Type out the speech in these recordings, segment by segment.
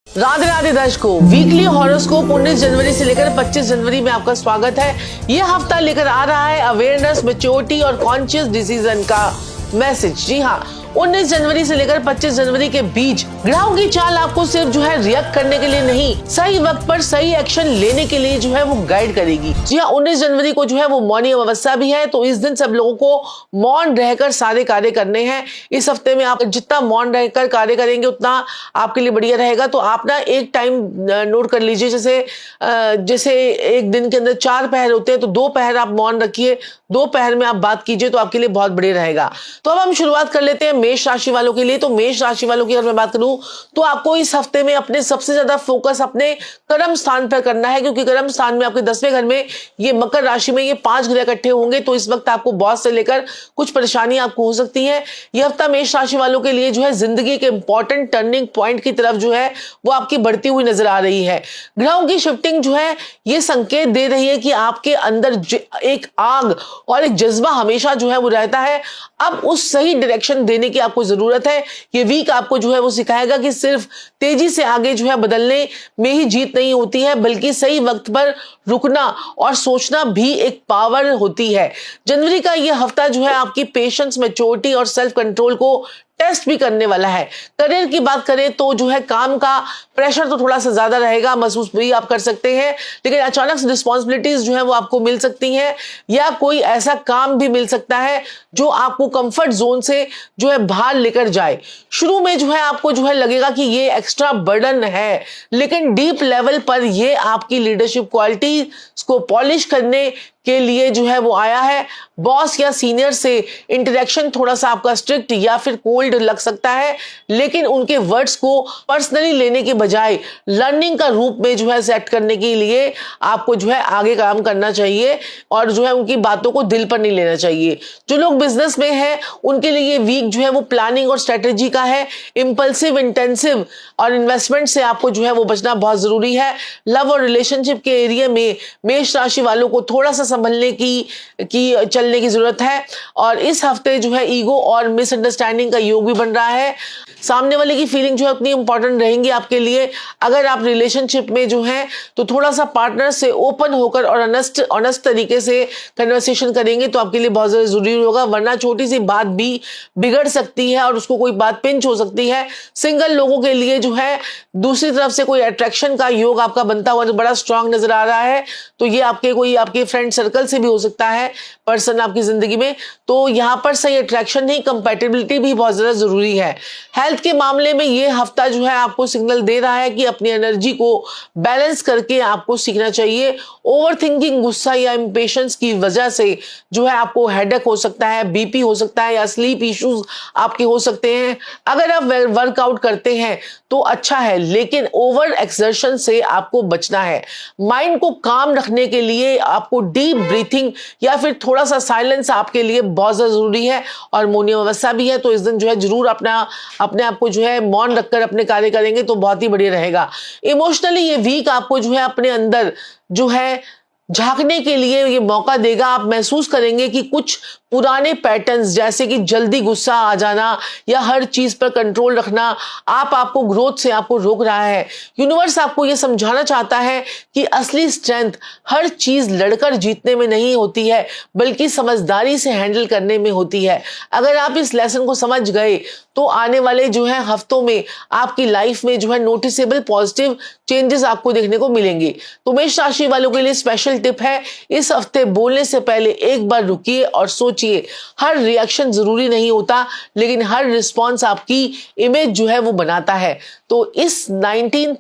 राधे राधे दर्शकों, weekly horoscope 19 जनवरी से लेकर 25 जनवरी में आपका स्वागत है। यह हफ्ता लेकर आ रहा है अवेयरनेस, मैच्योरिटी और कॉन्शियस डिसीजन का मैसेज। जी हाँ, 19 जनवरी से लेकर 25 जनवरी के बीच ग्रहों की चाल आपको सिर्फ रिएक्ट करने के लिए नहीं, सही वक्त पर सही एक्शन लेने के लिए वो गाइड करेगी। जी हाँ, 19 जनवरी को वो मौनी अमावस्या भी है, तो इस दिन सब लोगों को मौन रहकर सारे कार्य करने हैं। इस हफ्ते में आप जितना मौन रहकर कार्य करेंगे उतना आपके लिए बढ़िया रहेगा। तो आप ना एक टाइम नोट कर लीजिए, जैसे एक दिन के अंदर 4 पहर होते हैं, तो 2 पहर आप मौन रखिए, 2 पहर में आप बात कीजिए, तो आपके लिए बहुत बढ़िया रहेगा। तो अब हम शुरुआत कर लेते हैं मेष राशि वालों के लिए। तो मेष राशि वालों की अगर मैं बात करूं तो आपको इस हफ्ते में अपने सबसे ज्यादा फोकस अपने कर्म स्थान पर करना है, क्योंकि कर्म स्थान में आपके 10वें घर में ये मकर राशि में ये 5 ग्रह इकट्ठे होंगे। तो इस वक्त आपको बॉस से लेकर कुछ परेशानी आपको हो सकती है। यह हफ्ता मेष राशि वालों के लिए जिंदगी के इंपॉर्टेंट टर्निंग पॉइंट की तरफ वो आपकी बढ़ती हुई नजर आ रही है। ग्रहों की शिफ्टिंग ये संकेत दे रही है कि आपके अंदर एक आग और एक जज्बा हमेशा वो रहता है। अब उस सही डायरेक्शन देने की आपको जरूरत है। ये वीक आपको वो सिखाएगा कि सिर्फ तेजी से आगे बदलने में ही जीत नहीं होती है, बल्कि सही वक्त पर रुकना और सोचना भी एक पावर होती है। जनवरी का ये हफ्ता आपकी पेशेंस, मैच्योरिटी और सेल्फ कंट्रोल को टेस्ट भी करने वाला है। करियर की बात करें तो काम का प्रेशर तो थोड़ा सा ज्यादा रहेगा, महसूस भी आप कर सकते हैं, लेकिन अचानक से रिस्पॉन्सिबिलिटीज वो आपको मिल सकती हैं, या कोई ऐसा काम भी मिल सकता है जो आपको कंफर्ट जोन से बाहर लेकर जाए। शुरू में आपको लगेगा कि ये एक्स्ट्रा बर्डन है, लेकिन डीप लेवल पर ये आपकी लीडरशिप क्वालिटी को पॉलिश करने के लिए वो आया है। बॉस या सीनियर से इंटरेक्शन थोड़ा सा आपका स्ट्रिक्ट या फिर कोल्ड लग सकता है, लेकिन उनके वर्ड्स को पर्सनली लेने के बजाय लर्निंग का रूप में सेट करने के लिए आपको आगे काम करना चाहिए, और उनकी बातों को दिल पर नहीं लेना चाहिए। जो लोग बिजनेस में हैं उनके लिए ये वीक वो प्लानिंग और स्ट्रेटेजी का है। इंपल्सिव, इंटेंसिव और इन्वेस्टमेंट से आपको वो बचना बहुत जरूरी है। लव और रिलेशनशिप के एरिया में मेष राशि वालों को थोड़ा सा संभलने की चलने की जरूरत है, और इस हफ्ते ईगो और मिसअंडरस्टैंडिंग का योग भी बन रहा है। सामने वाले की फीलिंग उतनी इंपॉर्टेंट रहेंगी आपके लिए। अगर आप रिलेशनशिप में तो थोड़ा सा पार्टनर से ओपन होकर और ऑनेस्ट तरीके से कन्वर्सेशन करेंगे तो आपके लिए बहुत ज्यादा जरूरी होगा, वरना छोटी सी बात भी बिगड़ सकती है और उसको कोई बात पिंच हो सकती है। सिंगल लोगों के लिए दूसरी तरफ से कोई अट्रैक्शन का योग आपका बनता हुआ बड़ा स्ट्रांग नजर आ रहा है। तो ये आपके फ्रेंड सर्कल से भी हो सकता है, पर्सन आपकी जिंदगी में। तो यहां पर सही अट्रैक्शन नहीं, कंपैटिबिलिटी भी बहुत ज्यादा जरूरी है। हेल्थ के मामले में ये हफ्ता आपको सिग्नल दे रहा है कि अपनी एनर्जी को बैलेंस करके आपको सीखना चाहिए। ओवर थिंकिंग, गुस्सा या इंपेशेंस की वजह से आपको हेडेक हो सकता है, बीपी हो सकता है, या स्लीप इश्यूज आपके हो सकते हैं। अगर आप वर्कआउट करते हैं तो अच्छा है, लेकिन ओवर एक्सर्शन से आपको बचना है। माइंड को काम रखने के लिए आपको डीप ब्रीथिंग या फिर थोड़ा सा साइलेंस आपके लिए बहुत ज्यादा जरूरी है। और मौनी अमावस्या भी है, तो इस दिन जरूर अपने आप को मौन रखकर अपने कार्य करेंगे तो बहुत ही बढ़िया रहेगा। इमोशनली ये वीक आपको अपने अंदर झांकने के लिए ये मौका देगा। आप महसूस करेंगे कि कुछ पुराने पैटर्न्स, जैसे कि जल्दी गुस्सा आ जाना या हर चीज पर कंट्रोल रखना, आपको ग्रोथ से आपको रोक रहा है। यूनिवर्स आपको ये समझाना चाहता है कि असली स्ट्रेंथ हर चीज लड़कर जीतने में नहीं होती है, बल्कि समझदारी से हैंडल करने में होती है। अगर आप इस लेसन को समझ गए तो आने वाले हफ्तों में आपकी लाइफ में नोटिसेबल पॉजिटिव चेंजेस आपको देखने को मिलेंगे। तो मेष राशि वालों के लिए स्पेशल टिप है, इस हफ्ते बोलने से पहले एक बार रुकिए और सोचिए। हर रिएक्शन जरूरी नहीं होता, लेकिन हर रिस्पॉन्स आपकी इमेज वो बनाता है। तो इस 19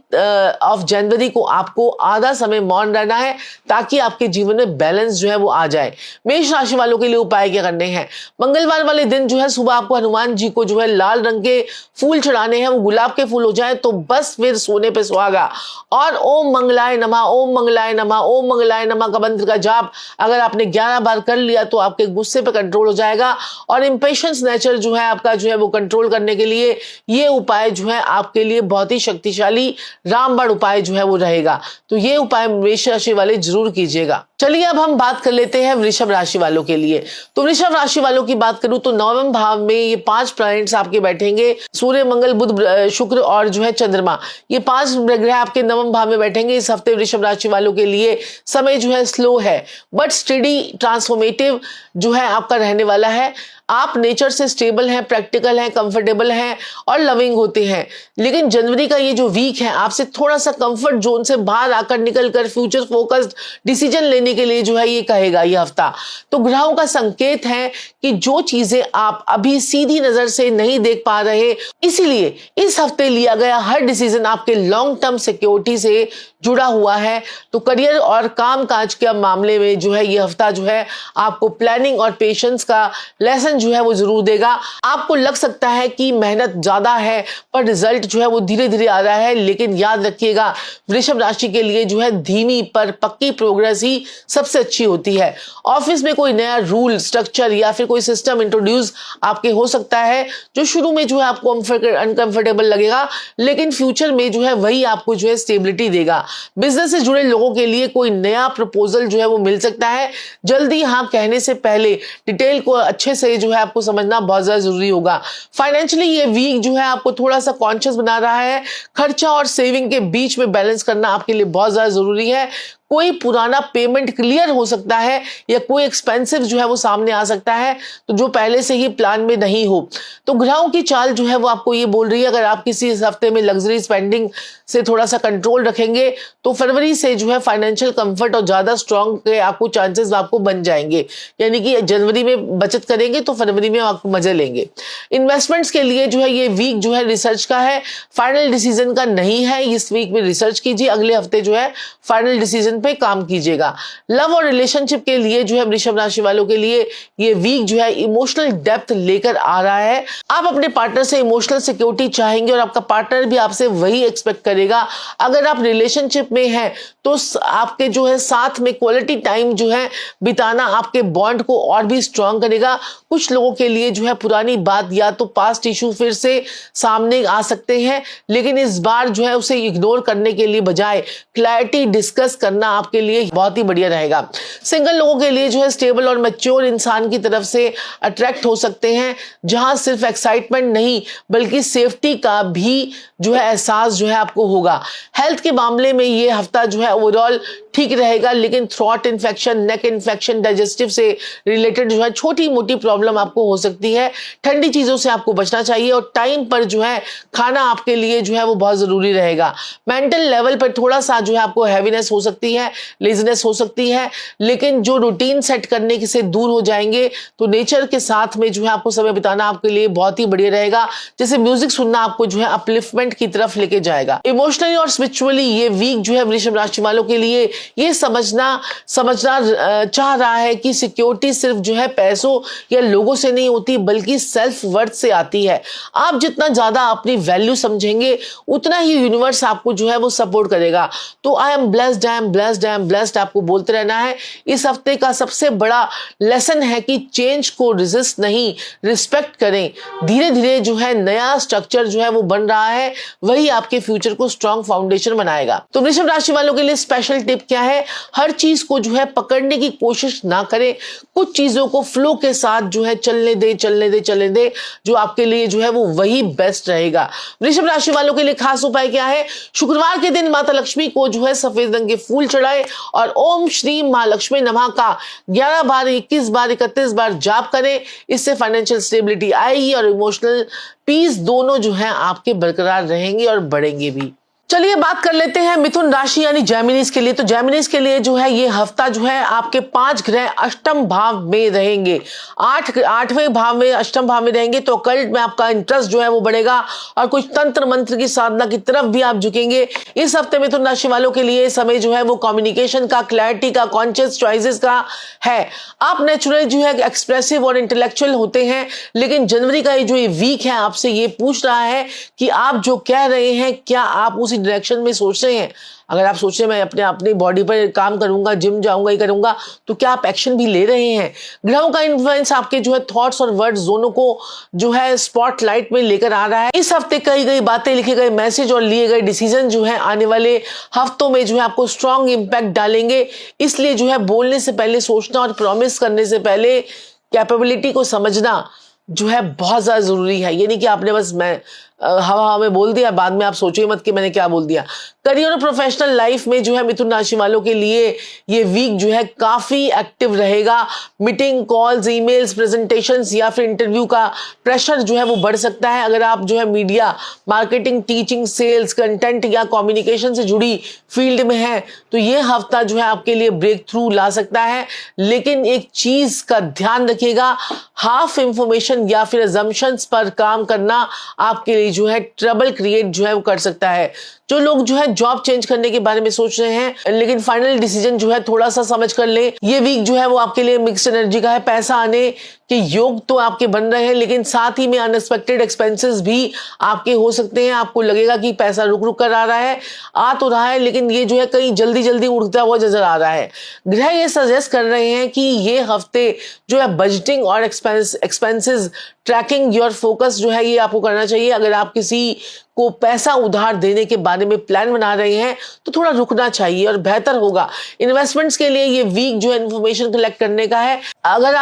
जनवरी को आपको आधा समय मौन रहना है, ताकि आपके जीवन में बैलेंस वो आ जाए। मेष राशि वालों के लिए उपाय क्या करने हैं? मंगलवार वाले दिन सुबह आपको हनुमान जी को लाल रंग के फूल चढ़ाने हैं। वो गुलाब के फूल हो जाए तो बस फिर सोने पे सुहागा। और ओम मंगलाय नमः, ओम मंगलाय नमः, ओम मंगलाय नमः का मंत्र का जाप अगर आपने 11 बार कर लिया तो आपके गुस्से पे कंट्रोल हो जाएगा और इम्पेशंस नेचर जो है आपका जो है वो कंट्रोल करने के लिए ये उपाय जो है आपके लिए बहुत ही शक्तिशाली रामबाण उपाय जो है वो रहेगा। तो ये उपाय वृषभ राशि वाले जरूर कीजिएगा। चलिए अब हम बात कर लेते हैं वृषभ राशि वालों के लिए। तो वृषभ राशि वालों की बात करूं तो नवम भाव में ये 5 प्लैनेट्स आपके बैठेंगे, सूर्य, मंगल, बुध, शुक्र और जो है चंद्रमा। ये 5 ग्रह आपके नवम भाव में बैठेंगे। इस हफ्ते वृषभ राशि वालों के लिए समय जो है स्लो है बट स्टडी ट्रांसफॉर्मेटिव जो है आपका रहने वाला है। आप नेचर से स्टेबल हैं, प्रैक्टिकल हैं, कंफर्टेबल हैं और लविंग होते हैं। लेकिन जनवरी का ये जो वीक है आपसे थोड़ा सा कंफर्ट जोन से बाहर आकर निकलकर फ्यूचर फोकस्ड डिसीजन लेने के लिए जो है ये कहेगा ये हफ्ता। तो ग्रहों का संकेत है कि जो चीजें आप अभी सीधी नजर से नहीं देख पा रहे, इसीलिए इस हफ्ते लिया गया हर डिसीजन आपके लॉन्ग टर्म सिक्योरिटी से जुड़ा हुआ है। तो करियर और काम काज के मामले में जो है ये हफ्ता जो है आपको प्लानिंग और पेशेंस का लेसन जो है वो जरूर देगा। आपको लग सकता है कि मेहनत ज्यादा है पर रिजल्ट जो है वो धीरे धीरे आ रहा है, लेकिन याद रखिएगा वृषभ राशि के लिए जो है धीमी पर पक्की प्रोग्रेस ही सबसे अच्छी होती है। ऑफिस में कोई नया रूल, स्ट्रक्चर या फिर कोई सिस्टम इंट्रोड्यूस आपके हो सकता है जो शुरू में जो है आपको अनकंफर्टेबल लगेगा, लेकिन फ्यूचर में जो है वही आपको जो है स्टेबिलिटी देगा। बिजनेस से जुड़े लोगों के लिए कोई नया प्रपोजल जो है वो मिल सकता है। जल्दी हाँ कहने से पहले डिटेल को अच्छे से जो है आपको समझना बहुत ज्यादा जरूरी होगा। फाइनेंशियली ये वीक जो है आपको थोड़ा सा कॉन्शियस बना रहा है। खर्चा और सेविंग के बीच में बैलेंस करना आपके लिए बहुत ज्यादा जरूरी है। कोई पुराना पेमेंट क्लियर हो सकता है या कोई एक्सपेंसिव जो है वो सामने आ सकता है तो जो पहले से ही प्लान में नहीं हो। तो ग्रहों की चाल जो है वो आपको ये बोल रही है अगर आप किसी इस हफ्ते में लग्जरी स्पेंडिंग से थोड़ा सा कंट्रोल रखेंगे तो फरवरी से जो है फाइनेंशियल कंफर्ट और ज्यादा स्ट्रॉन्ग के आपको चांसेस आपको बन जाएंगे। यानी कि जनवरी में बचत करेंगे तो फरवरी में आपको मजे लेंगे। इन्वेस्टमेंट्स के लिए जो है ये वीक जो है रिसर्च का है, फाइनल डिसीजन का नहीं है। इस वीक में रिसर्च कीजिए, अगले हफ्ते जो है फाइनल डिसीजन पे काम कीजिएगा। लव और रिलेशनशिप के लिए जो है वृषभ राशि वालों के लिए ये वीक जो है इमोशनल डेप्थ लेकर आ रहा है। आप अपने पार्टनर से इमोशनल सिक्योरिटी चाहेंगे और आपका पार्टनर भी आपसे वही एक्सपेक्ट करेगा। अगर आप रिलेशनशिप में हैं तो आपके जो है साथ में क्वालिटी टाइम जो है बिताना आपके बॉन्ड को और भी स्ट्रांग करेगा। कुछ लोगों के लिए जो है पुरानी बात या तो पास्ट इशू फिर से सामने आ सकते हैं, लेकिन इस बार जो है उसे इग्नोर करने के लिए बजाय क्लैरिटी डिस्कस करना आपके लिए बहुत ही बढ़िया रहेगा। सिंगल लोगों के लिए जो है स्टेबल और मैच्योर इंसान की तरफ से अट्रैक्ट हो सकते हैं, जहां सिर्फ एक्साइटमेंट नहीं बल्कि सेफ्टी का भी जो है एहसास जो है आपको होगा। हेल्थ के मामले में ये हफ्ता जो है ओवरऑल ठीक रहेगा, लेकिन थ्रोट इन्फेक्शन, नेक इन्फेक्शन, डाइजेस्टिव से रिलेटेड जो है छोटी मोटी प्रॉब्लम आपको हो सकती है। ठंडी चीजों से आपको बचना चाहिए और टाइम पर जो है खाना आपके लिए जो है वो बहुत जरूरी रहेगा। मेंटल लेवल पर थोड़ा सा जो है आपको हैवीनेस हो सकती है, लेजीनेस हो सकती है, लेकिन जो रूटीन सेट करने से दूर हो जाएंगे तो नेचर के साथ में जो है आपको समय बिताना आपके लिए बहुत ही बढ़िया रहेगा। जैसे म्यूजिक सुनना आपको जो है अपलिफ्टमेंट की तरफ लेके जाएगा। इमोशनली और स्पिरिचुअली ये वीक जो है वृषभ राशि वालों के लिए ये समझना चाह रहा है कि सिक्योरिटी सिर्फ जो है पैसों या लोगों से नहीं होती बल्कि सेल्फ वर्थ से आती है। आप जितना ज्यादा अपनी वैल्यू समझेंगे उतना ही यूनिवर्स आपको जो है वो सपोर्ट करेगा। तो I am blessed, I am blessed, I am blessed आपको बोलते रहना है। इस हफ्ते का सबसे बड़ा लेसन है कि चेंज को रेजिस्ट नहीं, रिस्पेक्ट करें। धीरे धीरे जो है नया स्ट्रक्चर जो है वो बन रहा है, वही आपके फ्यूचर को स्ट्रॉन्ग फाउंडेशन बनाएगा। तो वृषभ राशि वालों के लिए स्पेशल टिप क्या है? हर चीज को जो है पकड़ने की कोशिश ना करें। कुछ चीजों को फ्लो के साथ जो है चलने दे, जो आपके लिए जो है वो वही बेस्ट रहेगा। वृषभ राशि वालों के लिए खास उपाय क्या है? शुक्रवार के दिन माता लक्ष्मी को जो है सफेद रंग के फूल चढ़ाए और ओम श्री महालक्ष्मी नमः का 11 बार, 21 बार, 31 बार जाप करें। इससे फाइनेंशियल स्टेबिलिटी आएगी और इमोशनल पीस दोनों जो है आपके बरकरार रहेंगे और बढ़ेंगे भी। चलिए बात कर लेते हैं मिथुन राशि यानी जेमिनीज के लिए। तो जेमिनीज के लिए जो है ये हफ्ता जो है आपके 5 ग्रह अष्टम भाव में रहेंगे, 8वें भाव में, अष्टम भाव में रहेंगे। तो कल्ट में आपका इंटरेस्ट जो है वो बढ़ेगा और कुछ तंत्र मंत्र की साधना की तरफ भी आप झुकेंगे। इस हफ्ते मिथुन राशि वालों के लिए समय जो है वो कम्युनिकेशन का, क्लैरिटी का, कॉन्शियस चॉइसेस का है। आप नेचुरल जो है एक्सप्रेसिव और इंटेलेक्चुअल होते हैं, लेकिन जनवरी का जो ये वीक है आपसे ये पूछ रहा है कि आप जो कह रहे हैं क्या आप उसी डायरेक्शन में सोच रहे हैं, अगर आप सोच रहे हैं मैं अपनी बॉडी पर काम करूंगा, जिम जाऊंगा, ये करूंगा, तो क्या आप एक्शन भी ले रहे हैं? ग्रहों का इन्फ्लुएंस आपके जो है थॉट्स और वर्ड्स दोनों को जो है स्पॉटलाइट में लेकर आ रहा है। इस हफ्ते कही गई बातें, लिखे गए मैसेज और लिए गए डिसीजन जो है आने वाले हफ्तों में जो है आपको स्ट्रॉन्ग इंपैक्ट डालेंगे। इसलिए जो है बोलने से पहले सोचना और प्रॉमिस करने से पहले कैपेबिलिटी को समझना जो है बहुत ज्यादा जरूरी है। ये नहीं कि आपने बस मैं हवा में बोल दिया, बाद में आप सोचिए मत कि मैंने क्या बोल दिया। करियर और प्रोफेशनल लाइफ में जो है मिथुन राशि वालों के लिए ये वीक जो है काफी एक्टिव रहेगा। मीटिंग, कॉल्स, ईमेल्स, प्रेजेंटेशंस या फिर इंटरव्यू का प्रेशर जो है वो बढ़ सकता है। अगर आप जो है media, marketing, teaching, sales, content या कम्युनिकेशन से जुड़ी फील्ड में है तो ये हफ्ता जो है आपके लिए ब्रेक थ्रू ला सकता है। लेकिन एक चीज का ध्यान रखिएगा, हाफ इंफॉर्मेशन या फिर अजम्पशंस पर काम करना आपके लिए जो है ट्रबल क्रिएट जो है वो कर सकता है। जो लोग जो है जॉब चेंज करने के बारे में सोच रहे हैं लेकिन फाइनल डिसीजन जो है थोड़ा सा समझ कर ले। ये वीक जो है वो आपके लिए मिक्स्ड एनर्जी का है। पैसा आने के योग तो आपके बन रहे हैं लेकिन साथ ही में अनएक्सपेक्टेड एक्सपेंसेस भी आपके हो सकते हैं। आपको लगेगा कि पैसा रुक रुक कर आ रहा है, आ तो रहा है लेकिन ये जो है कहीं जल्दी जल्दी उड़ता हुआ नजर आ रहा है। ग्रह ये सजेस्ट कर रहे हैं कि ये हफ्ते जो है बजटिंग और एक्सपेंसेस ट्रैकिंग योर फोकस जो है ये आपको करना चाहिए। अगर आप किसी को पैसा उधार देने के बारे में प्लान बना रहे हैं तो थोड़ा रुकना चाहिए और बेहतर होगा। इन्वेस्टमेंट्स के लिए ये वीक जो है इन्फॉर्मेशन कलेक्ट करने का है। अगर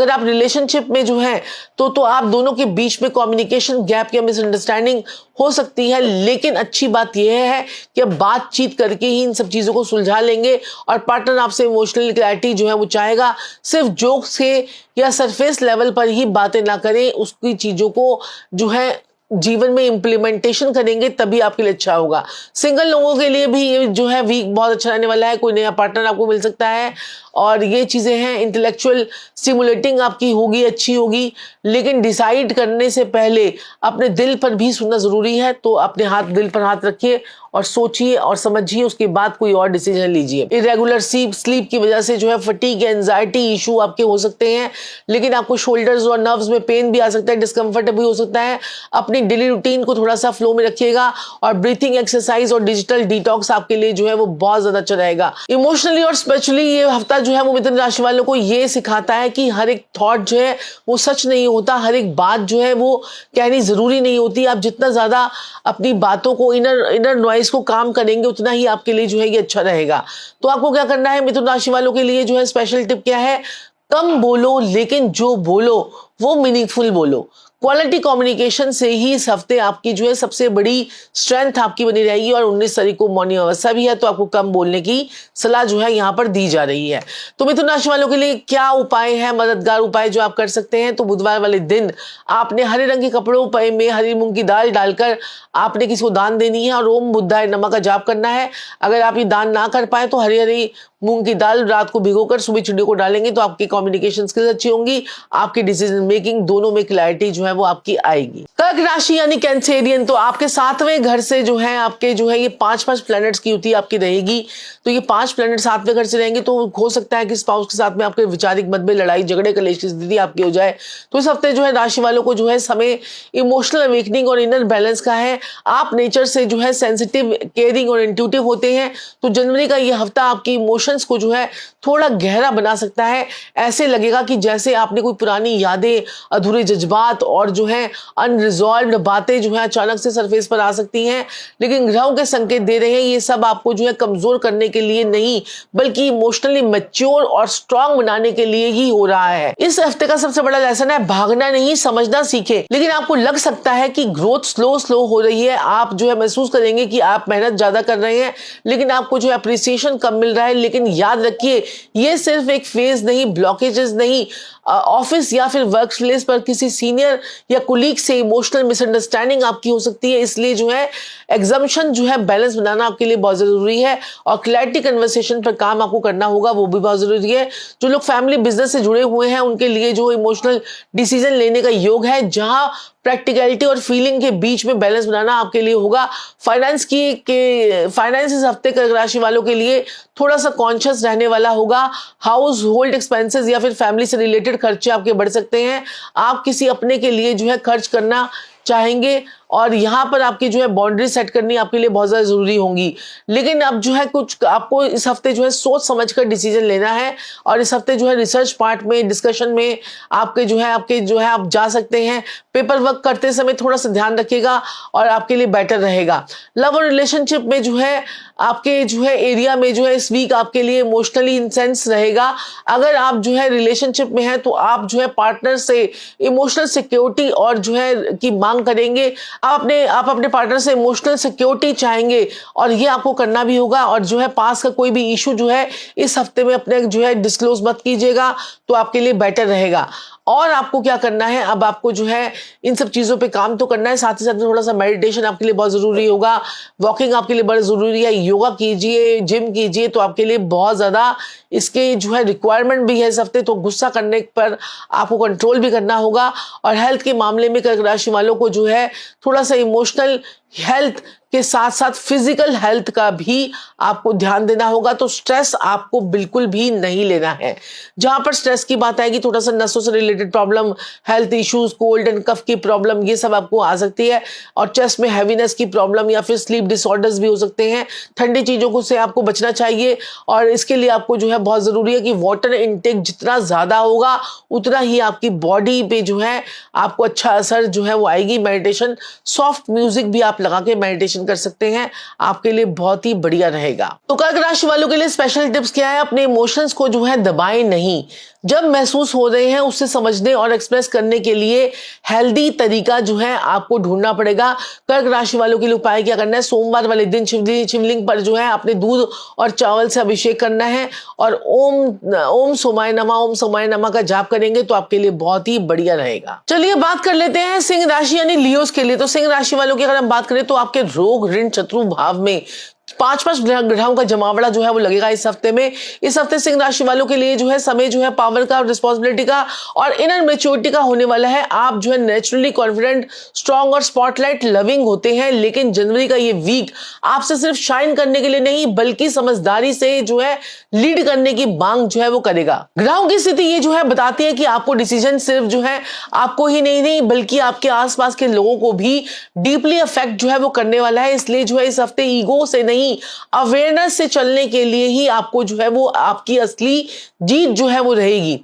आप रिलेशनशिप में जो है तो आप दोनों के बीच में कम्युनिकेशन गैप या मिसअंडरस्टैंडिंग हो सकती है, लेकिन अच्छी बात यह है कि अब बातचीत करके ही इन सब चीजों को सुलझा लेंगे और पार्टनर आपसे इमोशनल क्लैरिटी जो है वो चाहेगा। सिर्फ जोक से या सरफेस लेवल पर ही बातें ना करें, उसकी चीजों को जो है जीवन में इंप्लीमेंटेशन करेंगे तभी आपके लिए अच्छा होगा। सिंगल लोगों के लिए भी ये जो है वीक बहुत अच्छा रहने वाला है। कोई नया पार्टनर आपको मिल सकता है और ये चीजें हैं। इंटेलेक्चुअल स्टिमुलेटिंग आपकी होगी, अच्छी होगी, लेकिन डिसाइड करने से पहले अपने दिल पर भी सुनना जरूरी है। तो अपने दिल पर हाथ रखिए और सोचिए और समझिए, उसके बाद कोई और डिसीजन लीजिए। इरेगुलर स्लीप की वजह से जो है फटीग, एंजाइटी इशू आपके हो सकते हैं, लेकिन आपको शोल्डर्स और नर्व्स में पेन भी आ सकता है, डिस्कम्फर्ट भी हो सकता है। अपनी डेली रूटीन को थोड़ा सा फ्लो में रखिएगा और ब्रीथिंग एक्सरसाइज और डिजिटल डिटॉक्स आपके लिए जो है वो बहुत ज्यादा अच्छा रहेगा। इमोशनली और स्पिरिचुअली ये हफ्ता जो है वो मिथुन राशि वालों को ये सिखाता है कि हर एक थॉट जो है वो सच नहीं होता, हर एक बात जो है वो कहनी जरूरी नहीं होती। आप जितना ज्यादा अपनी बातों को इनर नॉइज को काम करेंगे उतना ही आपके लिए जो है ये अच्छा रहेगा। तो आपको क्या करना है, मिथुन राशि वालों के लिए जो है स्पेशल टिप क्या है, कम बोलो लेकिन जो बोलो वो मीनिंगफुल बोलो। क्वालिटी कम्युनिकेशन से ही इस हफ्ते आपकी जो है सबसे बड़ी स्ट्रेंथ आपकी बनी रहेगी। और 19 तारीख को मौनी अमावस्या भी है तो आपको कम बोलने की सलाह जो है यहाँ पर दी जा रही है। तो मिथुन राशि वालों के लिए क्या उपाय है, मददगार उपाय जो आप कर सकते हैं, तो बुधवार वाले दिन आपने हरे रंग के कपड़ों में हरी मूंग की दाल डालकर आपने किसी को दान देनी है और ओम बुद्धाय नमः का जाप करना है। अगर आप ये दान ना कर पाए तो हरी मूंग की दाल रात को भिगोकर सुबह चिड़ियों को डालेंगे तो आपकी कम्युनिकेशन स्किल्स अच्छी होंगी, आपकी डिसीजन मेकिंग दोनों में क्लैरिटी जो है वो आपकी आएगी। कर्क राशि यानी कैंसेरियन, तो आपके 7वें घर से जो है आपके जो है ये 5-5 प्लैनेट्स की युति आपकी रहेगी। तो ये 5 प्लैनेट 7वें घर से रहेंगे तो हो सकता है कि स्पाउस के साथ में आपके वैचारिक मतभेद, लड़ाई झगड़े, कलेश की स्थिति आपकी हो जाए। तो इस हफ्ते जो है राशि वालों को जो है समय इमोशनल अवेकनिंग और इनर बैलेंस का है। आप नेचर से जो है सेंसिटिव, केयरिंग और इंट्यूटिव होते हैं। तो जनवरी का ये हफ्ता आपकी इमोशंस को जो है थोड़ा गहरा बना सकता है। ऐसे लगेगा कि जैसे आपने कोई पुरानी यादें, अधूरे जज्बात और जो है अनरिजॉल्व्ड बातें जो है अचानक से सरफेस पर आ सकती हैं। लेकिन ग्रहों के संकेत दे रहे हैं ये सब आपको जो है कमजोर करने के लिए नहीं बल्कि इमोशनली मैच्योर और स्ट्रांग बनाने के लिए ही हो रहा है। इस हफ्ते का सबसे बड़ा लेसन है भागना नहीं, समझना सीखे। लेकिन आपको लग सकता है कि ग्रोथ स्लो हो रही है, आप जो है महसूस करेंगे कि आप मेहनत ज्यादा कर रहे हैं लेकिन आपको जो है अप्रिसिएशन कम मिल रहा है। लेकिन याद रखिए ये सिर्फ एक फेज नहीं, ब्लॉकेजेस नहीं। ऑफिस या फिर वर्क प्लेस पर किसी सीनियर या कुलीग से इमोशनल मिसअंडरस्टैंडिंग आपकी हो सकती है। इसलिए जो है एग्जम्पशन जो है बैलेंस बनाना आपके लिए बहुत जरूरी है और क्लैरिटी कन्वर्सेशन पर काम आपको करना होगा, वो भी बहुत जरूरी है। जो लोग फैमिली बिजनेस से जुड़े हुए हैं उनके लिए जो इमोशनल डिसीजन लेने का योग है, जहां प्रैक्टिकलिटी और फीलिंग के बीच में बैलेंस बनाना आपके लिए होगा। फाइनेंस इस हफ्ते कर्क राशि वालों के लिए थोड़ा सा कॉन्शियस रहने वाला होगा। हाउस होल्ड एक्सपेंसेस या फिर फैमिली से रिलेटेड खर्चे आपके बढ़ सकते हैं। आप किसी अपने के लिए जो है खर्च करना चाहेंगे और यहाँ पर आपकी जो है बाउंड्री सेट करनी आपके लिए बहुत ज़्यादा ज़रूरी होंगी। लेकिन अब जो है कुछ आपको इस हफ्ते जो है सोच समझ कर डिसीजन लेना है, और इस हफ्ते जो है रिसर्च पार्ट में, डिस्कशन में आपके जो है आप जा सकते हैं। पेपर वर्क करते समय थोड़ा सा ध्यान रखिएगा और आपके लिए बेटर रहेगा। लव और रिलेशनशिप में जो है आपके जो है एरिया में जो है इस वीक आपके लिए इमोशनली इंसेंस रहेगा। अगर आप जो है रिलेशनशिप में हैं तो आप जो है पार्टनर से इमोशनल सिक्योरिटी और जो है की मांग करेंगे। आप अपने पार्टनर से इमोशनल सिक्योरिटी चाहेंगे और ये आपको करना भी होगा। और जो है पास का कोई भी इशू जो है इस हफ्ते में अपने जो है डिस्क्लोज मत कीजिएगा, तो आपके लिए बेटर रहेगा। और आपको क्या करना है, अब आपको जो है इन सब चीज़ों पे काम तो करना है, साथ ही साथ थोड़ा सा मेडिटेशन आपके लिए बहुत ज़रूरी होगा, वॉकिंग आपके लिए बहुत ज़रूरी है, योगा कीजिए, जिम कीजिए, तो आपके लिए बहुत ज़्यादा इसके जो है रिक्वायरमेंट भी है इस हफ्ते। तो गुस्सा करने पर आपको कंट्रोल भी करना होगा। और हेल्थ के मामले में कर्क राशि वालों को जो है थोड़ा सा इमोशनल हेल्थ के साथ साथ फिजिकल हेल्थ का भी आपको ध्यान देना होगा। तो स्ट्रेस आपको बिल्कुल भी नहीं लेना है। जहां पर स्ट्रेस की बात आएगी, थोड़ा सा नसों से related problem, health issues, cold and cough की प्रॉब्लम, ये सब आपको आ सकती है। और चेस्ट में हैवीनेस की प्रॉब्लम या फिर स्लीप डिसऑर्डर्स भी हो सकते हैं। ठंडी चीजों से आपको बचना चाहिए, और इसके लिए आपको जो है बहुत जरूरी है कि वाटर इनटेक जितना ज्यादा होगा उतना ही आपकी बॉडी पे जो है आपको अच्छा असर जो है वो आएगी। मेडिटेशन, सॉफ्ट म्यूजिक भी आप लगा के मेडिटेशन कर सकते हैं, आपके लिए बहुत ही बढ़िया रहेगा। तो कर्क राशि वालों के लिए स्पेशल टिप्स क्या है, अपने इमोशंस को जो है दबाएं नहीं। जब महसूस हो रहे हैं उससे समझने और एक्सप्रेस करने के लिए हेल्दी तरीका जो है आपको ढूंढना पड़ेगा। कर्क राशि वालों के लिए उपाय क्या करना है, सोमवार वाले दिन शिवलिंग पर जो है अपने दूध और चावल से अभिषेक करना है, और ओम सोमाय नमः का जाप करेंगे तो आपके लिए बहुत ही बढ़िया रहेगा। चलिए बात कर लेते हैं सिंह राशि यानी लियोस के लिए। तो सिंह राशि वालों की अगर हम बात करें तो आपके रोग, ऋण, शत्रु भाव में 5 ग्रहों का जमावड़ा जो है वो लगेगा इस हफ्ते में। इस हफ्ते सिंह राशि वालों के लिए जो है समय जो है पावर का, रिस्पॉन्सिबिलिटी का और इनर मैच्योरिटी का होने वाला है। आप जो है नेचुरली कॉन्फिडेंट, स्ट्रांग और स्पॉटलाइट लविंग होते हैं, लेकिन जनवरी का ये वीक आपसे सिर्फ शाइन करने के लिए नहीं बल्कि समझदारी से जो है लीड करने की मांग जो है वो करेगा। ग्रहों की स्थिति ये जो है बताती है कि आपको डिसीजन सिर्फ जो है आपको ही नहीं बल्कि आपके आसपास के लोगों को भी डीपली अफेक्ट जो है वो करने वाला है। इसलिए जो है इस हफ्ते ईगो से नहीं, अवेयरनेस से चलने के लिए ही आपको जो है वो आपकी असली जीत जो है वो रहेगी।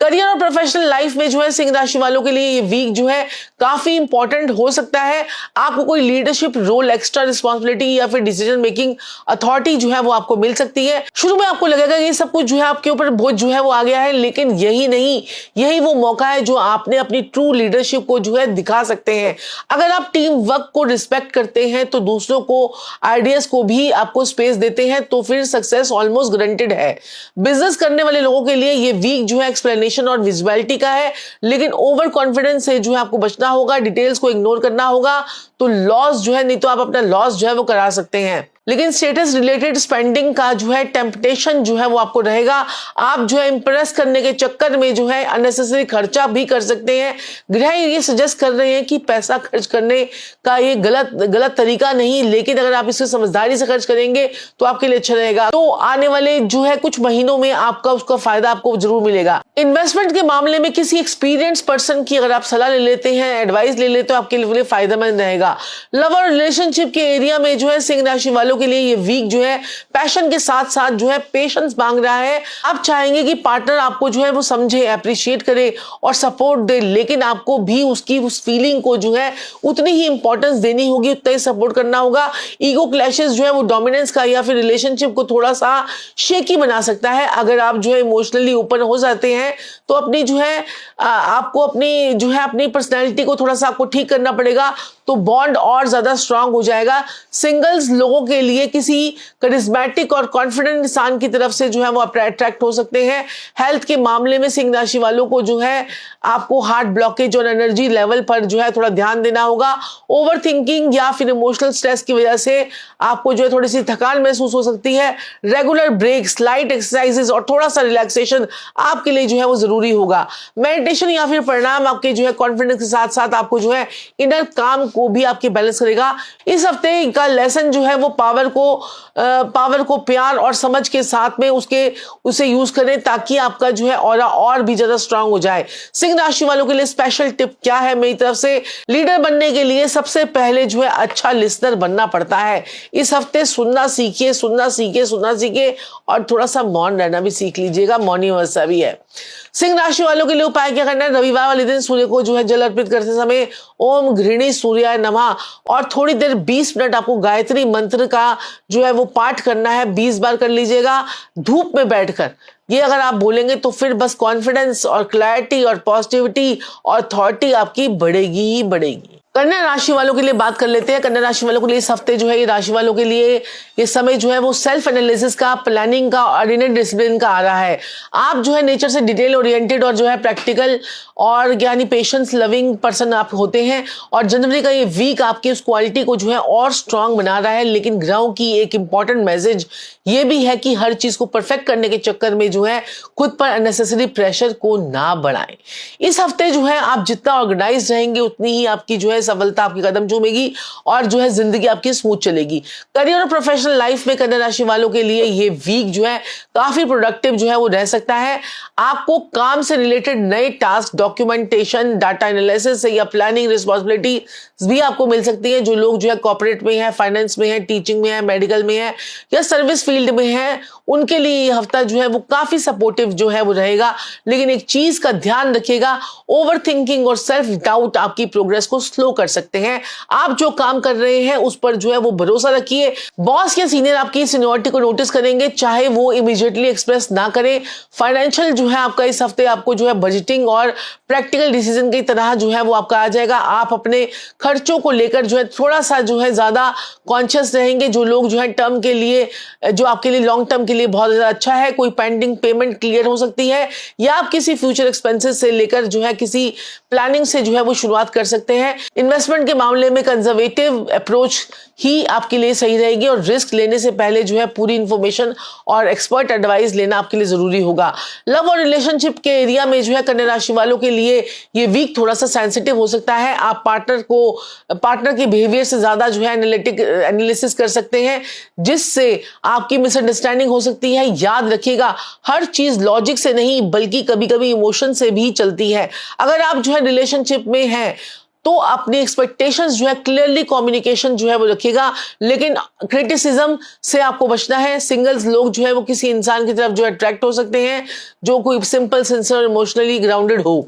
करियर और प्रोफेशनल लाइफ में जो है सिंह राशि वालों के लिए ये वीक जो है काफी इंपॉर्टेंट हो सकता है। आपको कोई लीडरशिप रोल, एक्स्ट्रा रिस्पॉन्सिबिलिटी या फिर डिसीजन मेकिंग अथॉरिटी जो है वो आपको मिल सकती है। शुरू में आपको लगेगा कि ये सब कुछ जो है आपके ऊपर बोझ जो है वो आ गया है, लेकिन यही नहीं, यही वो मौका है जो आपने अपनी ट्रू लीडरशिप को जो है दिखा सकते हैं। अगर आप टीम वर्क को रिस्पेक्ट करते हैं तो दूसरों को, आइडियाज को भी आपको स्पेस देते हैं, तो फिर सक्सेस ऑलमोस्ट गारंटेड है। बिजनेस करने वाले लोगों के लिए ये वीक जो है एक्सप्लेनेशन और विजुअलिटी का है, लेकिन ओवर कॉन्फिडेंस से जो है आपको बचना होगा, डिटेल्स को इग्नोर करना होगा, तो लॉस जो है, नहीं तो आप अपना लॉस जो है वो करा सकते हैं। लेकिन स्टेटस रिलेटेड स्पेंडिंग का जो है टेम्पटेशन जो है वो आपको रहेगा। आप जो है इंप्रेस करने के चक्कर में जो है अननेसेसरी खर्चा भी कर सकते हैं। ग्रह ये सजेस्ट कर रहे हैं कि पैसा खर्च करने का ये गलत तरीका नहीं, लेकिन अगर आप इसे समझदारी से खर्च करेंगे तो आपके लिए अच्छा रहेगा। तो आने वाले जो है कुछ महीनों में आपका उसका फायदा आपको जरूर मिलेगा। इन्वेस्टमेंट के मामले में किसी एक्सपीरियंस पर्सन की अगर आप सलाह ले लेते हैं, एडवाइस ले लेते हो, आपके लिए फायदेमंद रहेगा। लव और रिलेशनशिप के एरिया में जो है सिंह राशि वालों के लिए ये वीक जो है पैशन के साथ साथ जो है पेशेंस मांग रहा है। आप चाहेंगे कि पार्टनर आपको जो है वो समझे, अप्रिशिएट करे और सपोर्ट दे, लेकिन आपको भी उसकी उस फीलिंग को जो है उतनी ही इंपॉर्टेंस देनी होगी, उतना ही सपोर्ट करना होगा। ईगो क्लैशेस जो है वो डोमिनेंस का या फिर रिलेशनशिप को थोड़ा सा शेकी बना सकता है। अगर आप जो है इमोशनली ओपन हो जाते हैं तो अपनी जो है आपको अपनी पर्सनैलिटी को थोड़ा सा आपको ठीक करना पड़ेगा, तो बॉन्ड और ज्यादा स्ट्रांग हो जाएगा। सिंगल्स लोगों के लिए किसी करिश्मेटिक और कॉन्फिडेंट इंसान की तरफ से जो है वो अट्रैक्ट हो सकते हैं। हेल्थ के मामले में सिंह राशि वालों को जो है आपको हार्ट ब्लॉकेज और एनर्जी लेवल पर जो है थोड़ा ध्यान देना होगा। ओवर थिंकिंग या फिर इमोशनल स्ट्रेस की वजह से आपको जो है थोड़ी सी थकान महसूस हो सकती है। रेगुलर ब्रेक्स, लाइट एक्सरसाइजेस और थोड़ा सा रिलैक्सेशन आपके लिए जो है वो जरूरी होगा। मेडिटेशन या फिर प्राणायाम आपके जो है कॉन्फिडेंस के साथ साथ आपको जो है इनर काम को भी आपके बैलेंस करेगा। इस हफ्ते का लेसन जो है वो पावर को प्यार और समझ के साथ में उसे यूज करें ताकि आपका जो है ऑरा और भी ज्यादा स्ट्रांग हो जाए। सिंह राशि वालों के लिए स्पेशल टिप क्या है मेरी तरफ से? लीडर बनने के लिए सबसे पहले जो है अच्छा लिसनर बनना पड़ता है। इस हफ्ते सुनना सीखिए और थोड़ा सा मौन रहना भी सीख लीजिएगा, मौनी अवस्था भी है। सिंह राशि वालों के लिए उपाय क्या करना है? रविवार वाले दिन सूर्य को जो है जल अर्पित करते समय ओम घृणी सूर्याय नमः और थोड़ी देर 20 मिनट आपको गायत्री मंत्र का जो है वो पाठ करना है, 20 बार कर लीजिएगा धूप में बैठकर। ये अगर आप बोलेंगे तो फिर बस कॉन्फिडेंस और क्लैरिटी और पॉजिटिविटी और अथॉरिटी आपकी बढ़ेगी ही बढ़ेगी। कन्या राशि वालों के लिए बात कर लेते हैं। कन्या राशि वालों के लिए इस हफ्ते जो है ये राशि वालों के लिए ये समय जो है वो सेल्फ एनालिसिस का, प्लानिंग का और इनर डिसिप्लिन का आ रहा है। आप जो है नेचर से डिटेल ओरिएंटेड और जो है प्रैक्टिकल और यानी पेशेंस लविंग पर्सन आप होते हैं और जनवरी का ये वीक आपकी उस क्वालिटी को जो है और स्ट्रांग बना रहा है। लेकिन ग्रहों की एक इंपॉर्टेंट मैसेज ये भी है कि हर चीज को परफेक्ट करने के चक्कर में जो है खुद पर अननेसेसरी प्रेशर को ना बढ़ाएं। इस हफ्ते जो है आप जितना ऑर्गेनाइज रहेंगे उतनी ही आपकी जो है सफलता आपके कदम चूमेगी और जो है जिंदगी आपकी स्मूथ चलेगी। करियर और प्रोफेशनल लाइफ में कन्या राशि वालों के लिए ये वीक जो है काफी प्रोडक्टिव जो है वो रह सकता है। आपको काम से रिलेटेड नए टास्क, डॉक्यूमेंटेशन, डाटा एनालिसिस या प्लानिंग रिस्पॉन्सिबिलिटी भी आपको मिल सकती है। जो लोग जो है कॉर्पोरेट में है, फाइनेंस में है, टीचिंग में है, मेडिकल में है या सर्विस फील्ड में है, उनके लिए ये हफ्ता जो है वो काफी सपोर्टिव जो है वो रहेगा। लेकिन एक चीज का ध्यान रखिएगा, ओवर थिंकिंग और सेल्फ डाउट आपकी प्रोग्रेस को स्लो कर सकते हैं। आप जो काम कर रहे हैं उस पर जो है वो भरोसा रखिए। बॉस या सीनियर आपकी सीनियरिटी को नोटिस करेंगे, चाहे वो इमीडिएटली एक्सप्रेस ना करें। फाइनेंशियल जो है आपका इस हफ्ते आपको जो है बजटिंग और प्रैक्टिकल डिसीजन की तरह जो है वो आपका आ जाएगा। आप अपने खर्चों को लेकर जो है थोड़ा सा जो है ज्यादा कॉन्शियस रहेंगे। जो लोग जो है टर्म के लिए, जो आपके लिए लॉन्ग टर्म के लिए बहुत ज्यादा अच्छा है, कोई पेंडिंग पेमेंट क्लियर हो सकती है या आप किसी फ्यूचर एक्सपेंसेस से लेकर जो है किसी प्लानिंग से जो है वो शुरुआत कर सकते हैं। इन्वेस्टमेंट के मामले में कंजर्वेटिव अप्रोच ही आपके लिए सही रहेगी और रिस्क लेने से पहले जो है पूरी इंफॉर्मेशन और एक्सपर्ट एडवाइस लेना आपके लिए जरूरी होगा। लव और रिलेशनशिप के एरिया में जो है कन्या राशि वालों के लिए ये वीक थोड़ा सा सेंसिटिव हो सकता है। आप पार्टनर के बिहेवियर से ज्यादा जो है एनालिसिस कर सकते हैं, जिससे आपकी मिसअंडरस्टैंडिंग हो सकती है। याद रखिएगा, हर चीज लॉजिक से नहीं बल्कि कभी कभी इमोशन से भी चलती है। अगर आप जो है रिलेशनशिप में हैं तो अपनी एक्सपेक्टेशंस जो है क्लियरली कम्युनिकेशन जो है वो रखिएगा, लेकिन क्रिटिसिज्म से आपको बचना है। सिंगल्स लोग जो है वो किसी इंसान की तरफ जो अट्रैक्ट हो सकते हैं जो कोई सिंपल, सिंसियर, इमोशनली ग्राउंडेड हो।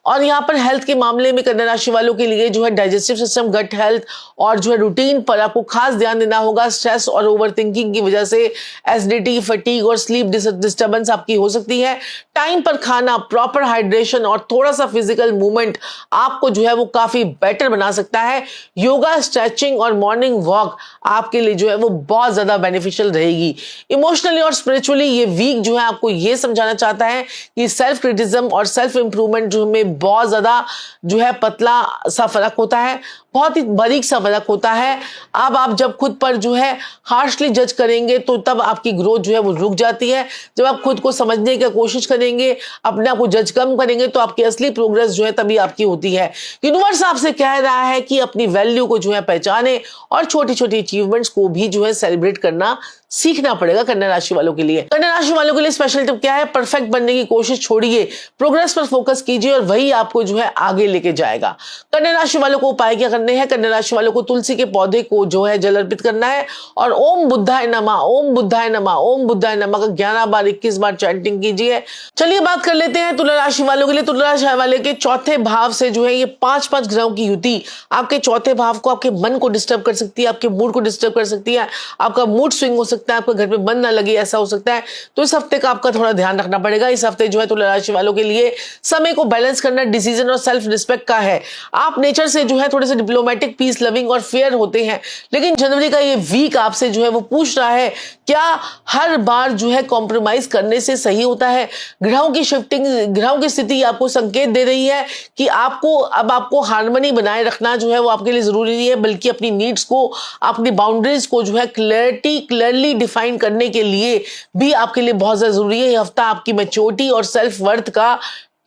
और यहाँ पर हेल्थ के मामले में कन्या राशि वालों के लिए जो है डाइजेस्टिव सिस्टम, गट हेल्थ और जो है रूटीन पर आपको खास ध्यान देना होगा। स्ट्रेस और ओवर थिंकिंग की वजह से एसिडिटी, फटीग और स्लीप डिस्टर्बेंस आपकी हो सकती है। टाइम पर खाना, प्रॉपर हाइड्रेशन और थोड़ा सा फिजिकल मूवमेंट आपको जो है वो काफी बेटर बना सकता है। योगा, स्ट्रेचिंग और मॉर्निंग वॉक आपके लिए जो है वो बहुत ज्यादा बेनिफिशियल रहेगी। इमोशनली और स्पिरिचुअली ये वीक जो है आपको ये समझाना चाहता है कि सेल्फ क्रिटिसिज्म और सेल्फ इंप्रूवमेंट जो में बहुत ज्यादा जो है पतला सा फर्क होता है, बहुत ही बारीक सा फर्क होता है। अब आप जब खुद पर जो है हार्शली जज करेंगे तो तब आपकी ग्रोथ जो है वो रुक जाती है। जब आप खुद को समझने की कोशिश करेंगे, अपने आप को जज कम करेंगे तो आपकी असली प्रोग्रेस जो है तभी आपकी होती है। यूनिवर्स आपसे कह रहा है कि अपनी वैल्यू को जो है पहचाने और छोटी छोटी अचीवमेंट्स को भी जो है सेलिब्रेट करना सीखना पड़ेगा कन्या राशि वालों के लिए। कन्या राशि वालों के लिए स्पेशल टिप क्या है? परफेक्ट बनने की कोशिश छोड़िए, प्रोग्रेस पर फोकस कीजिए और वही आपको जो है आगे लेके जाएगा। कन्या राशि वालों को उपाय क्या करने हैं? कन्या राशि वालों को तुलसी के पौधे को जो है जल अर्पित करना है और ओम बुद्धाय नमः, ओम बुद्धाय नमः, ओम बुद्धाय नमः का 11 बार 21 बार चैंटिंग कीजिए। चलिए बात कर लेते हैं तुला राशि वालों के लिए। तुला राशि वाले के चौथे भाव से जो है ये 5-5 ग्रहों की युति आपके चौथे भाव को, आपके मन को डिस्टर्ब कर सकती है, आपके मूड को डिस्टर्ब कर सकती है, आपका मूड स्विंग हो सकता है, आपके घर में मन ना लगे ऐसा हो सकता है। तो इस हफ्ते का आपका थोड़ा ध्यान रखना पड़ेगा। इस हफ्ते जो है तुला राशि वालों के लिए समय को बैलेंस करना डिसीजन और सेल्फ रिस्पेक्ट का है। आप नेचर से जो है थोड़े से डिप्लोमेटिक, पीस लविंग और फेयर होते हैं, लेकिन जनवरी का ये वीक आपसे जो है वो पूछ रहा है क्या हर बार जो है कॉम्प्रोमाइज करने से सही होता है? ग्रहों की शिफ्टिंग, ग्रहों की स्थिति आपको संकेत दे रही है कि आपको हार्मनी बनाए रखना जो है वो आपके लिए जरूरी नहीं है, बल्कि अपनी नीड्स को, अपनी बाउंड्रीज को जो है क्लियरली डिफाइन करने के लिए भी आपके लिए बहुत ज्यादा जरूरी है। ये हफ्ता आपकी मैच्योरिटी और सेल्फ वर्थ का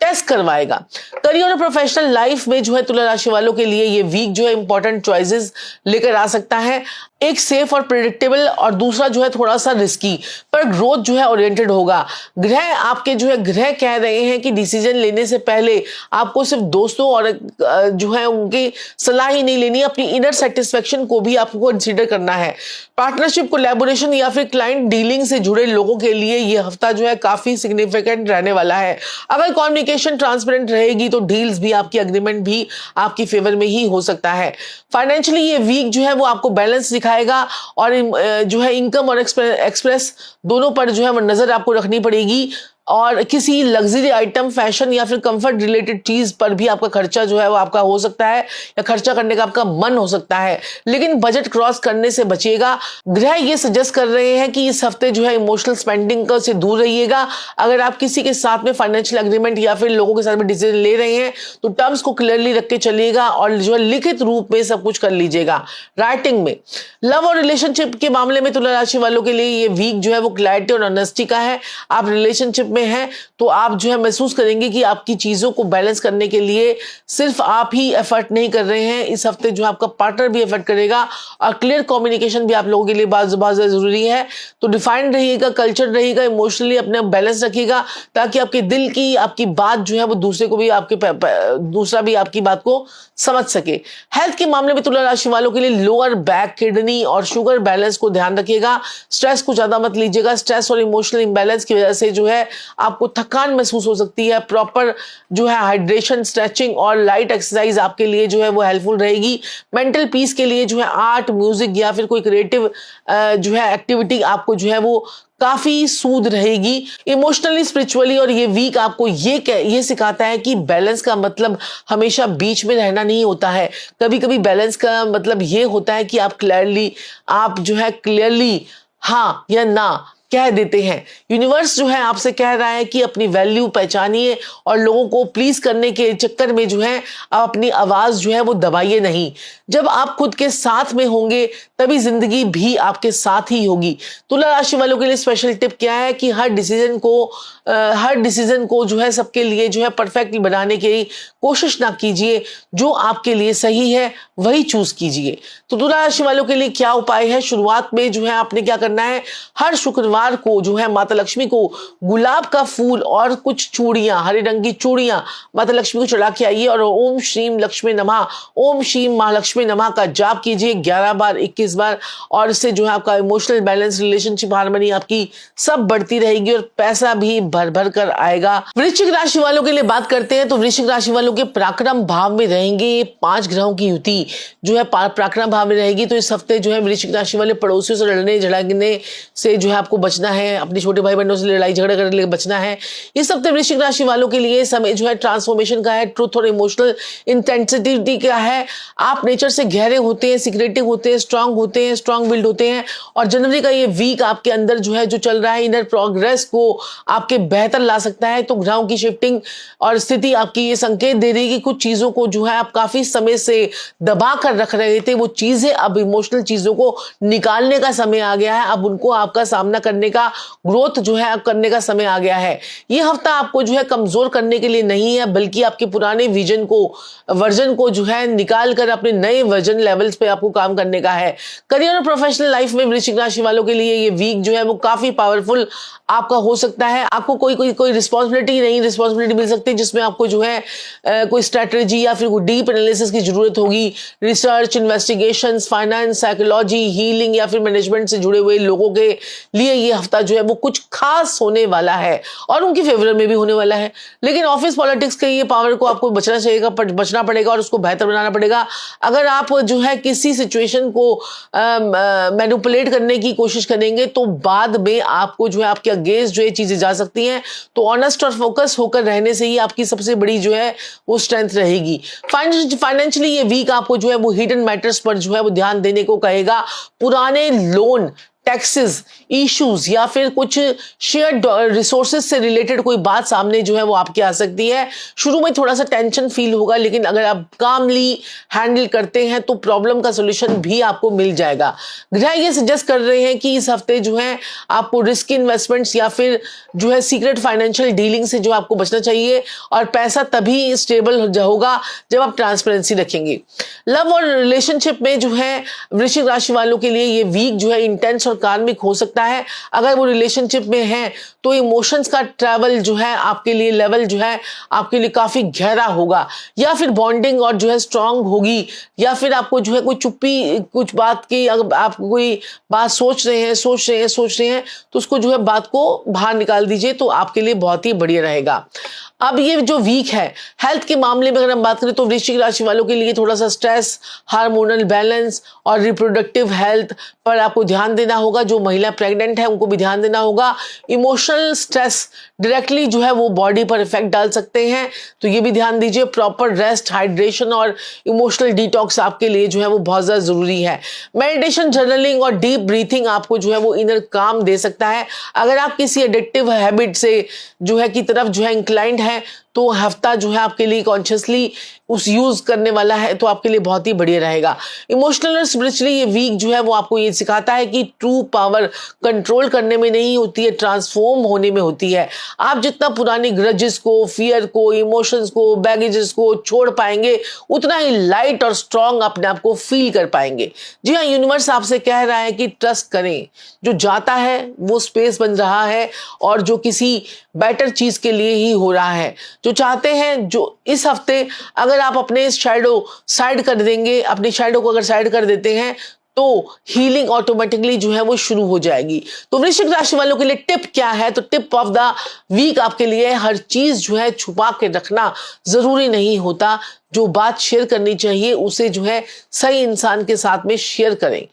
टेस्ट करवाएगा। करियर और प्रोफेशनल लाइफ में जो है तुला राशि वालों के लिए ये वीक जो है इंपॉर्टेंट चॉइसेस लेकर आ सकता है। एक सेफ और प्रेडिक्टेबल और दूसरा जो है थोड़ा सा रिस्की, पर ग्रोथ जो है ओरिएंटेड होगा। ग्रह कह रहे हैं कि डिसीजन लेने से पहले आपको सिर्फ दोस्तों और जो है उनकी सलाह ही नहीं लेनी, अपनी इनर सेटिस्फेक्शन को भी आपको कंसीडर करना है। पार्टनरशिप, कोलैबोरेशन या फिर क्लाइंट डीलिंग से जुड़े लोगों के लिए ये हफ्ता जो है काफी सिग्निफिकेंट रहने वाला है। अगर कम्युनिकेशन ट्रांसपेरेंट रहेगी तो डील्स भी, आपकी एग्रीमेंट भी आपकी फेवर में ही हो सकता है। फाइनेंशियली ये वीक जो है वो आपको बैलेंस दिखाएगा और जो है इनकम और एक्सप्रेस दोनों पर जो है नजर आपको रखनी पड़ेगी, और किसी लग्जरी आइटम, फैशन या फिर कंफर्ट रिलेटेड चीज पर भी आपका खर्चा जो है वो आपका हो सकता है, या खर्चा करने का आपका मन हो सकता है, लेकिन बजट क्रॉस करने से बचिएगा। ग्रह ये सजेस्ट कर रहे हैं कि इस हफ्ते जो है इमोशनल स्पेंडिंग से दूर रहिएगा। अगर आप किसी के साथ में फाइनेंशियल एग्रीमेंट या फिर लोगों के साथ में डिसीजन ले रहे हैं तो टर्म्स को क्लियरली रख के चलिएगा और जो है लिखित रूप में सब कुछ कर लीजिएगा। राइटिंग में, लव और रिलेशनशिप के मामले में तुला राशि वालों के लिए ये वीक जो है वो क्लैरिटी और ऑनेस्टी का है। आप रिलेशनशिप में हैं तो आप जो है महसूस करेंगे कि आपकी चीजों को बैलेंस करने के लिए सिर्फ आप ही एफर्ट नहीं कर रहे हैं, इस हफ्ते जो आपका पार्टनर भी एफर्ट करेगा, और क्लियर कम्युनिकेशन भी आप लोगों के लिए बहुत जरूरी है। तो डिफाइंड रहिएगा, कल्चर रहिएगा, इमोशनली अपने बैलेंस रखिएगा, ताकि आपके दिल की आपकी बात जो है वो दूसरे को भी दूसरा भी आपकी बात को समझ सके। हेल्थ के मामले में तुला राशि वालों के लिए लोअर बैक, किडनी और शुगर बैलेंस को ध्यान रखिएगा। स्ट्रेस को ज्यादा मत लीजिएगा। स्ट्रेस और इमोशनल इंबैलेंस की वजह से जो है आपको थकान महसूस हो सकती है। प्रॉपर जो है हाइड्रेशन, स्ट्रेचिंग और लाइट एक्सरसाइज आपके लिए जो है वो हेल्पफुल रहेगी। मेंटल पीस के लिए जो है आर्ट, म्यूजिक या फिर कोई क्रिएटिव जो है एक्टिविटी आपको जो है वो काफी सूद रहेगी। इमोशनली, स्पिरिचुअली और ये वीक आपको ये सिखाता है कि बैलेंस का मतलब हमेशा बीच में रहना नहीं होता है। कभी कभी बैलेंस का मतलब ये होता है कि आप क्लियरली हाँ या ना कह देते हैं। यूनिवर्स जो है आपसे कह रहा है कि अपनी वैल्यू पहचानिए और लोगों को प्लीज करने के चक्कर में जो है आप अपनी आवाज जो है वो दबाइए नहीं। जब आप खुद के साथ में होंगे तभी जिंदगी भी आपके साथ ही होगी। तुला राशि वालों के लिए स्पेशल टिप क्या है कि हर डिसीजन को जो है सबके लिए जो है परफेक्ट बनाने की कोशिश ना कीजिए। जो आपके लिए सही है वही चूज कीजिए। तो तुला राशि वालों के लिए क्या उपाय है? शुरुआत में जो है आपने क्या करना है, हर शुक्रवार को जो है माता लक्ष्मी को गुलाब का फूल और कुछ चूड़ियां, हरे रंग की चूड़ियां माता लक्ष्मी को चढ़ा के आइए और ओम श्रीम लक्ष्मी नमः, ओम श्रीम महालक्ष्मी नमः का जाप कीजिए 11 बार, 21 बार, और इससे जो है आपका इमोशनल बैलेंस, रिलेशनशिप हार्मनी आपकी सब बढ़ती रहेगी और पैसा भी भर भर कर आएगा। वृश्चिक राशि वालों के लिए बात करते हैं तो वृश्चिक राशि वालों के पराक्रम भाव में रहेंगे 5 ग्रहों की युति जो है पराक्रम भाव में रहेगी। तो इस हफ्ते जो है वृश्चिक राशि वाले पड़ोसियों से लड़ने झगड़ने से जो है आपको बचना है, अपने छोटे भाई बहनों से लड़ाई झगड़ा करने के बचना है। इस हफ्ते वृश्चिक राशि वालों के लिए समय जो है ट्रांसफॉर्मेशन का है, ट्रुथ और इमोशनल इंटेंसिटी का है। आप नेचर से गहरे होते हैं, सीक्रेटिव होते हैं, स्ट्रांग बिल्ड होते हैं, और जनवरी का ये वीक आपके अंदर जो है जो चल रहा है इनर प्रोग्रेस को आपके बेहतर ला सकता है। तो ग्रहों की शिफ्टिंग और स्थिति आपकी ये संकेत दे रही है कि कुछ चीजों को जो है आप काफी समय से दबा कर रख रहे थे, वो चीजें अब इमोशनल चीजों को निकालने का समय आ गया है। अब उनको आपका सामना करने का, ग्रोथ जो है करने का समय आ गया है। ये हफ्ता आपको जो है कमजोर करने के लिए नहीं है, बल्कि आपके पुराने वर्जन को जो है निकाल कर अपने नए वर्जन लेवल्स पे आपको काम करने का है। करियर और प्रोफेशनल लाइफ में वृश्चिक राशि वालों के लिए ये वीक जो है वो काफी पावरफुल आपका हो सकता है। आपको कोई रिस्पॉन्सिबिलिटी मिल सकती है जिसमें आपको जो है कोई स्ट्रेटेजी या फिर कोई डीप एनालिसिस की जरूरत होगी। Research, investigation, finance, psychology, healing या फिर मैनेजमेंट से जुड़े हुए लोगों के लिए ये हफ्ता जो है वो कुछ खास होने वाला है और उनकी फेवर में भी होने वाला है। लेकिन ऑफिस पॉलिटिक्स के ये पावर को आपको बचना पड़ेगा और उसको बेहतर बनाना पड़ेगा। अगर आप जो है किसी सिचुएशन को मैनिपुलेट करने की कोशिश करेंगे तो बाद में आपको जो है आपके अगेंस्ट जो है चीजें जा सकती हैं। तो ऑनेस्ट और फोकस होकर रहने से ही आपकी सबसे बड़ी जो है वो स्ट्रेंथ रहेगी। फाइनेंशियली ये वीक आपको जो है वो हिडन मैटर्स पर जो है वो ध्यान देने को कहेगा। पुराने लोन टैक्सेस इश्यूज या फिर कुछ शेयर रिसोर्सेज से रिलेटेड कोई बात सामने जो है वो आपकी आ सकती है। शुरू में थोड़ा सा टेंशन फील होगा, लेकिन अगर आप कामली हैंडल करते हैं तो प्रॉब्लम का सोल्यूशन भी आपको मिल जाएगा। ग्रह ये सजेस्ट कर रहे हैं कि इस हफ्ते जो है आपको रिस्क इन्वेस्टमेंट्स या फिर जो है सीक्रेट फाइनेंशियल डीलिंग से जो आपको बचना चाहिए, और पैसा तभी स्टेबल होगा जब आप ट्रांसपेरेंसी रखेंगे। लव और रिलेशनशिप में जो है वृश्चिक राशि वालों के लिए ये वीक जो है इंटेंस और कार्मिक हो सकता है। अगर वो रिलेशनशिप में है तो इमोशंस का ट्रैवल जो है आपके लिए लेवल जो है आपके लिए काफी गहरा होगा, या फिर बॉन्डिंग और जो है स्ट्रांग होगी, या फिर आपको जो है कोई चुप्पी कुछ बात की, अगर आप कोई बात सोच रहे हैं तो उसको जो है बात को बाहर निकाल दीजिए, तो आपके लिए बहुत ही बढ़िया रहेगा। अब ये जो वीक है हेल्थ के मामले में अगर हम बात करें तो वृश्चिक राशि वालों के लिए थोड़ा सा स्ट्रेस, हार्मोनल बैलेंस और रिप्रोडक्टिव हेल्थ पर आपको ध्यान देना होगा। जो महिला प्रेग्नेंट है उनको भी ध्यान देना होगा। इमोशनल स्ट्रेस डायरेक्टली जो है वो बॉडी पर इफेक्ट डाल सकते हैं, तो ये भी ध्यान दीजिए। प्रॉपर रेस्ट, हाइड्रेशन और इमोशनल डिटॉक्स आपके लिए जो है वो बहुत ज्यादा जरूरी है। मेडिटेशन, जर्नलिंग और डीप ब्रीथिंग आपको जो है वो इनर काम दे सकता है। अगर आप किसी एडिक्टिव हैबिट से जो है की तरफ जो है इंक्लाइंड है तो हफ्ता जो है आपके लिए कॉन्शियसली उस यूज करने वाला है, तो आपके लिए बहुत ही बढ़िया रहेगा। इमोशनल और स्पिरिचुअली ये वीक जो है वो आपको ये सिखाता है कि ट्रू पावर कंट्रोल करने में नहीं होती है, ट्रांसफॉर्म होने में होती है। आप जितना पुरानी ग्रजेस को, फियर को, इमोशंस को, बैगेजेस को छोड़ पाएंगे, उतना ही लाइट और स्ट्रांग अपने आप को फील कर पाएंगे। जी हाँ, यूनिवर्स आपसे कह रहा है कि ट्रस्ट करें, जो जाता है वो स्पेस बन रहा है और जो किसी बेटर चीज के लिए ही हो रहा है। जो चाहते हैं, जो इस हफ्ते अगर आप अपने शैडो साइड कर देंगे, अपनी शैडो को अगर साइड कर देते हैं तो हीलिंग ऑटोमेटिकली जो है वो शुरू हो जाएगी। तो वृश्चिक राशि वालों के लिए टिप क्या है? तो टिप ऑफ द वीक आपके लिए हर चीज जो है छुपा के रखना जरूरी नहीं होता। जो बात शेयर करनी चाहिए उसे जो है सही इंसान के साथ में शेयर करें।